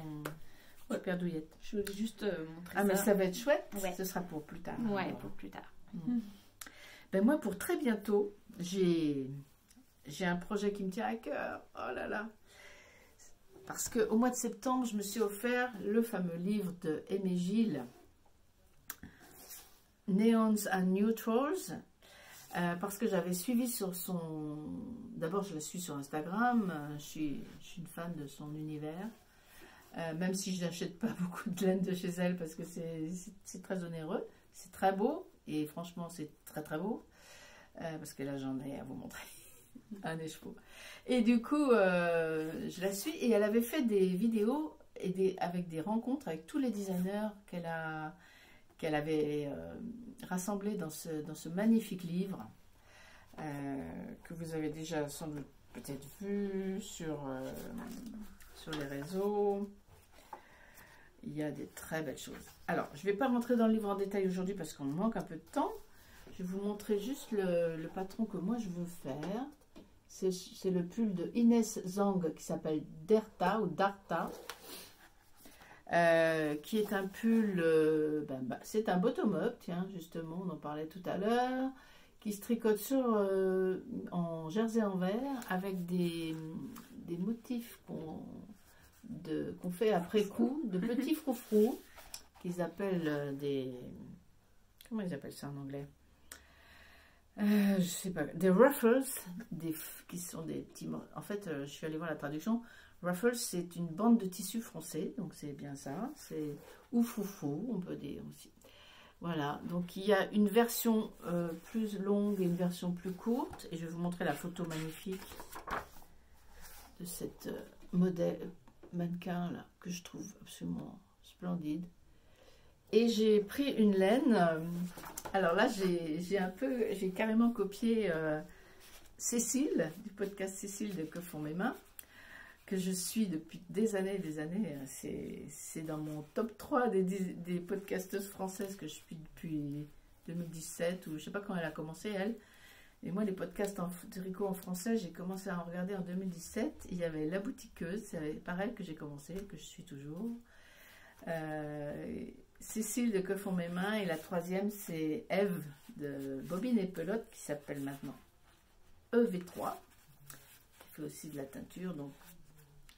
super douillettes. Je voulais juste montrer Ah, mais ça va être chouette, Ouais. ce sera pour plus tard. Ouais, Alors. pour plus tard. Ben moi, pour très bientôt, j'ai un projet qui me tient à cœur. Oh là là. Parce qu'au mois de septembre, je me suis offert le fameux livre de Aimé Gilles, Neons and Neutrals, parce que j'avais suivi sur son... D'abord, je la suis sur Instagram, je suis une fan de son univers, même si je n'achète pas beaucoup de laine de chez elle, parce que c'est très onéreux, c'est très beau, et franchement, c'est très très beau, parce que là, j'en ai à vous montrer un écheveau. Et du coup, je la suis, et elle avait fait des vidéos avec des rencontres avec tous les designers qu'elle avait rassemblés dans ce magnifique livre, que vous avez déjà sans doute peut-être vu sur les réseaux. Il y a des très belles choses. Alors, je ne vais pas rentrer dans le livre en détail aujourd'hui parce qu'on manque un peu de temps. Je vais vous montrer juste le patron que moi je veux faire. C'est le pull de Inès Zang qui s'appelle Derta ou Darta. Qui est un pull, c'est un bottom-up, tiens, justement, on en parlait tout à l'heure, qui se tricote en jersey en verre avec des motifs qu'on fait après coup, de petits froufrous, qu'ils appellent comment ils appellent ça en anglais? Je sais pas, des ruffles, qui sont des petits... En fait, je suis allée voir la traduction. Ruffles, c'est une bande de tissu froncé, donc c'est bien ça. C'est ou foufou, on peut dire aussi. Voilà, donc il y a une version plus longue et une version plus courte. Et je vais vous montrer la photo magnifique de cette mannequin là, que je trouve absolument splendide. Et j'ai pris une laine. Alors là, j'ai carrément copié Cécile, du podcast Cécile de Que font mes mains, que je suis depuis des années et des années. C'est dans mon top 3 des podcasteuses françaises que je suis depuis 2017, ou je ne sais pas quand elle a commencé, elle. Et moi, les podcasts de tricot en français, j'ai commencé à en regarder en 2017. Il y avait La Boutiqueuse, c'est par elle que j'ai commencé, que je suis toujours. Cécile de Que font mes mains, et la troisième c'est Eve de Bobine et Pelote, qui s'appelle maintenant EV3, qui fait aussi de la teinture, donc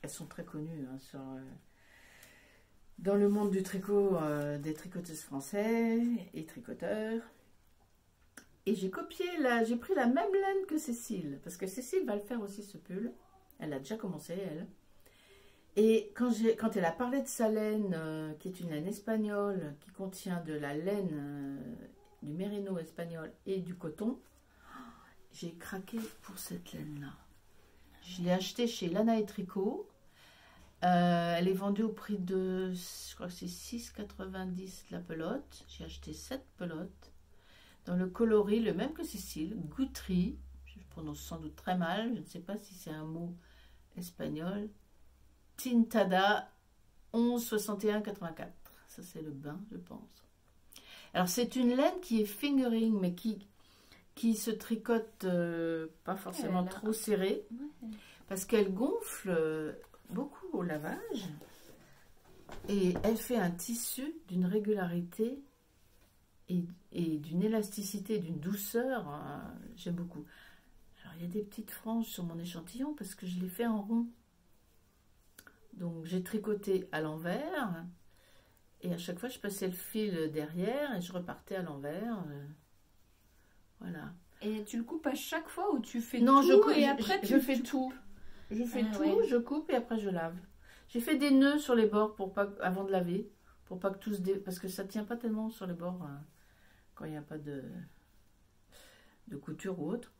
elles sont très connues hein, dans le monde du tricot, des tricoteuses français et tricoteurs. Et j'ai pris la même laine que Cécile, parce que Cécile va le faire aussi ce pull, elle a déjà commencé elle. Et quand elle a parlé de sa laine, qui est une laine espagnole, qui contient de la laine du mérino espagnol et du coton, j'ai craqué pour cette laine-là. Je l'ai achetée chez Lana et Tricot. Elle est vendue au prix de, je crois que c'est 6,90 la pelote. J'ai acheté 7 pelotes. Dans le coloris, le même que Cécile, Guthrie. Je prononce sans doute très mal, je ne sais pas si c'est un mot espagnol. Tintada 116184. Ça, c'est le bain, je pense. Alors, c'est une laine qui est fingering, mais qui se tricote pas forcément trop serrée, parce qu'elle gonfle beaucoup au lavage. Et elle fait un tissu d'une régularité et d'une élasticité, d'une douceur. J'aime beaucoup. Alors, il y a des petites franges sur mon échantillon parce que je l'ai fait en rond. Donc, j'ai tricoté à l'envers. Et à chaque fois, je passais le fil derrière et je repartais à l'envers. Voilà. Et tu le coupes à chaque fois ou tu fais non, tout et après je fais tout. Je fais tout, ouais. Je coupe et après je lave. J'ai fait des nœuds sur les bords pour pas, avant de laver, pour pas que tout se parce que ça tient pas tellement sur les bords quand il n'y a pas de couture ou autre.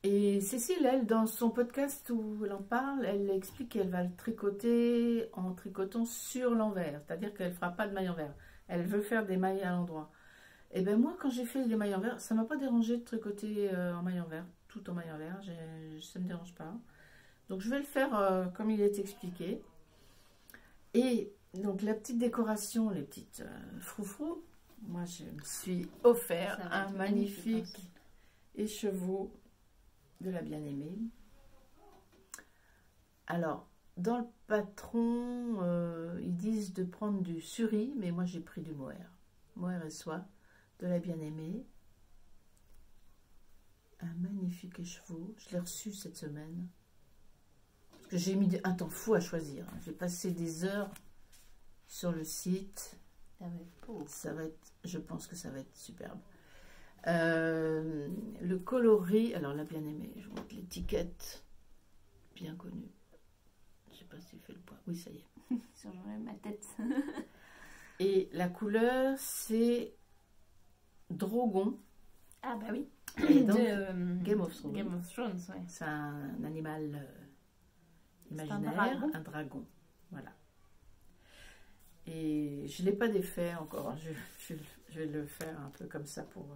Et Cécile, elle, dans son podcast où elle en parle, elle explique qu'elle va le tricoter en tricotant sur l'envers, c'est-à-dire qu'elle ne fera pas de maille envers. Elle veut faire des mailles à l'endroit. Et bien moi, quand j'ai fait les mailles envers, ça ne m'a pas dérangé de tricoter en maille envers, tout en maille envers, ça ne me dérange pas. Donc je vais le faire comme il est expliqué. Et donc la petite décoration, les petites froufrous, moi je me suis offert un magnifique écheveau de la bien-aimée. Alors, dans le patron, ils disent de prendre du suri, mais moi j'ai pris du mohair. Mohair et soie de la bien-aimée. Un magnifique écheveau. Je l'ai reçu cette semaine. Parce que j'ai mis un temps fou à choisir. J'ai passé des heures sur le site. Ça va être, je pense que ça va être superbe. Le coloris, alors la bien-aimée, je vous montre l'étiquette, bien connue. Je sais pas si fait le poids. Oui, ça y est. Sur ma tête. Et la couleur, c'est Drogon. Ah bah oui. Et donc, Game of Thrones. Game of Thrones, ouais. C'est un animal imaginaire, un dragon. Voilà. Et je ne l'ai pas défait encore. Je vais le faire un peu comme ça pour...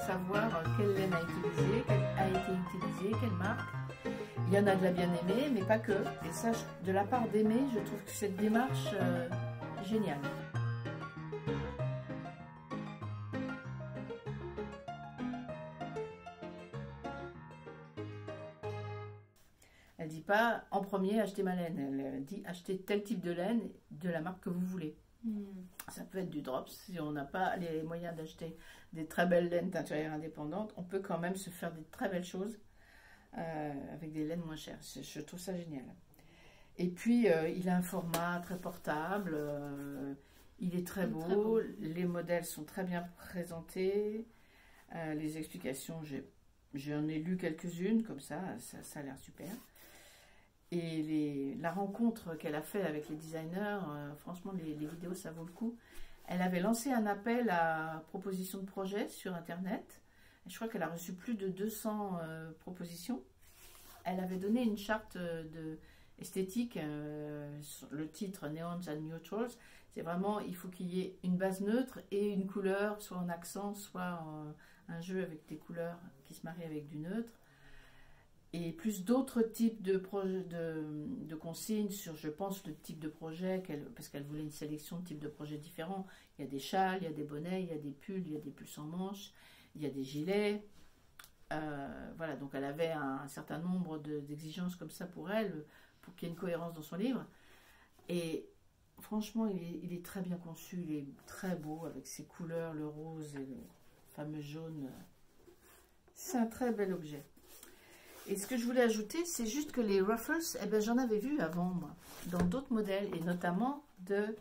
savoir quelle laine a été utilisée, quelle marque. Il y en a de la bien-aimée, mais pas que. Et ça, de la part d'Aimée, je trouve que cette démarche géniale. Elle dit pas en premier achetez ma laine, elle dit achetez tel type de laine de la marque que vous voulez. Ça peut être du drops, si on n'a pas les moyens d'acheter des très belles laines teinturières indépendantes, on peut quand même se faire des très belles choses avec des laines moins chères. Je trouve ça génial. Et puis il a un format très portable, il est très beau, les modèles sont très bien présentés, les explications, j'en ai lu quelques-unes comme ça a l'air super. Et la rencontre qu'elle a faite avec les designers, franchement, les vidéos, ça vaut le coup. Elle avait lancé un appel à propositions de projets sur Internet. Et je crois qu'elle a reçu plus de 200 propositions. Elle avait donné une charte esthétique, le titre Neons and Neutrals. C'est vraiment, il faut qu'il y ait une base neutre et une couleur, soit en accent, soit un jeu avec des couleurs qui se marient avec du neutre. Et plus d'autres types de consignes sur, je pense, le type de projet, parce qu'elle voulait une sélection de types de projets différents. Il y a des châles, il y a des bonnets, il y a des pulls, il y a des pulls sans manches, il y a des gilets. Voilà, donc elle avait un certain nombre d'exigences comme ça pour elle, pour qu'il y ait une cohérence dans son livre. Et franchement, il est très bien conçu, il est très beau, avec ses couleurs, le rose et le fameux jaune. C'est un très bel objet. Et ce que je voulais ajouter, c'est juste que les ruffles, eh ben, j'en avais vu avant, moi, dans d'autres modèles, et notamment de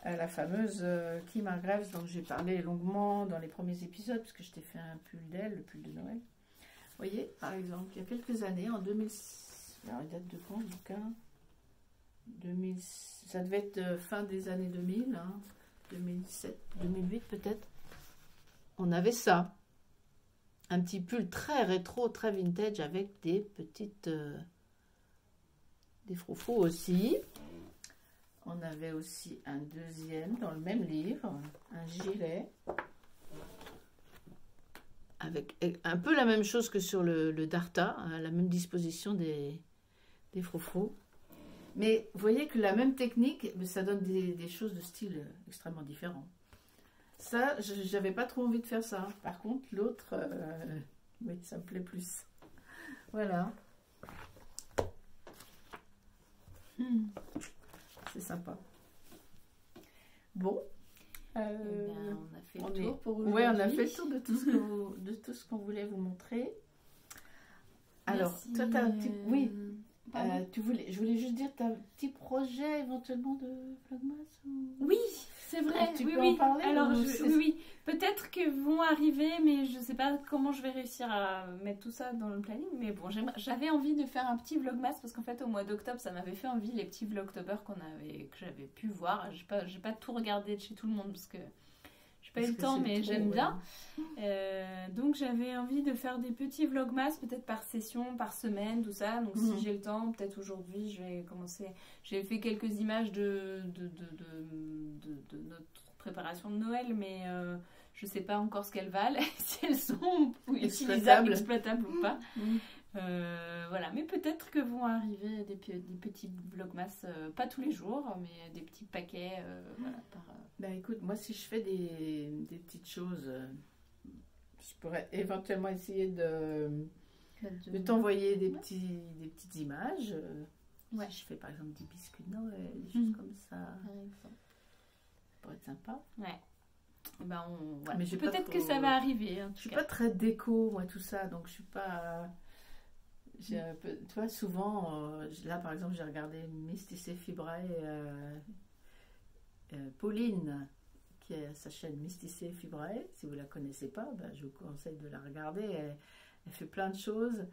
la fameuse Kim Hargreaves, dont j'ai parlé longuement dans les premiers épisodes, parce que je t'ai fait un pull d'elle, le pull de Noël. Vous voyez, par exemple, il y a quelques années, en 2006, alors il date de quand, le bouquin 2000, ça devait être fin des années 2000, hein, 2007, 2008 peut-être. On avait ça. Un petit pull très rétro, très vintage avec des petites... des froufrous aussi. On avait aussi un deuxième dans le même livre, un gilet. Avec un peu la même chose que sur le Darta, hein, la même disposition des froufrous. Mais vous voyez que la même technique, ça donne des choses de style extrêmement différents. Ça, j'avais pas trop envie de faire ça. Par contre, l'autre, oui, ça me plaît plus. Voilà. C'est sympa. Bon. On a fait le tour pour aujourd'hui. Oui, on a fait le tour de tout ce qu'on voulait vous montrer. Alors, merci, toi, tu as un petit... Oui. Je voulais juste dire, tu as un petit projet éventuellement de Vlogmas ou... Oui, c'est vrai. Tu oui, peux oui. en parler. Alors, oui. Peut-être que vont arriver, mais je ne sais pas comment je vais réussir à mettre tout ça dans le planning. Mais bon, j'avais envie de faire un petit Vlogmas parce qu'en fait, au mois d'octobre, ça m'avait fait envie, les petits Vlogtober que j'avais pu voir. J'ai pas tout regardé de chez tout le monde parce que j'ai pas eu le temps, mais j'aime bien. Donc j'avais envie de faire des petits vlogmas, peut-être par session, par semaine, tout ça. Donc si j'ai le temps, peut-être aujourd'hui, je vais commencer. J'ai fait quelques images de notre préparation de Noël, mais je sais pas encore ce qu'elles valent, si elles sont utilisables, exploitables ou pas. Voilà, mais peut-être que vont arriver des petits vlogmas, pas tous les jours, mais des petits paquets. Voilà, Ben écoute, moi si je fais des petites choses, je pourrais éventuellement essayer de t'envoyer des petites images. Ouais. Si je fais par exemple des biscuits de Noël, des choses comme ça. Ça pourrait être sympa. Ouais. Ben voilà. Mais peut-être que ça va arriver. Je suis pas très déco, moi, tout ça, donc je suis pas. Tu vois, souvent, là par exemple, j'ai regardé Mysticé Fibrae, Pauline, qui a sa chaîne Mysticé Fibrae. Si vous la connaissez pas, ben, je vous conseille de la regarder. Elle fait plein de choses.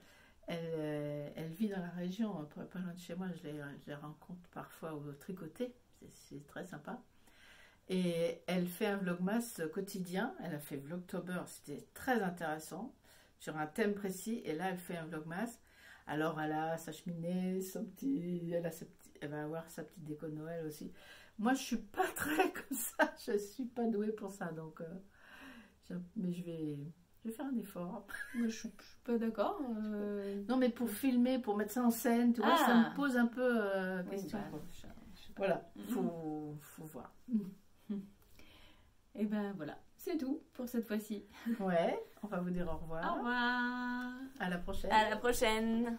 Elle vit dans la région, pas loin de chez moi. Je les rencontre parfois au tricoté. C'est très sympa. Et elle fait un vlogmas quotidien. Elle a fait Vlogtober, c'était très intéressant, sur un thème précis. Et là, elle fait un vlogmas. Alors, elle a sa cheminée, elle va avoir sa petite déco de Noël aussi. Moi, je suis pas très comme ça. Je suis pas douée pour ça. Donc, mais je vais Je vais faire un effort. Mais je suis pas d'accord. Non, mais pour filmer, pour mettre ça en scène, tu vois, ça me pose un peu question. bah, quoi. je sais pas. Voilà, faut voir. Et ben voilà, c'est tout pour cette fois-ci. Ouais, on va vous dire au revoir. Au revoir. À la prochaine. À la prochaine.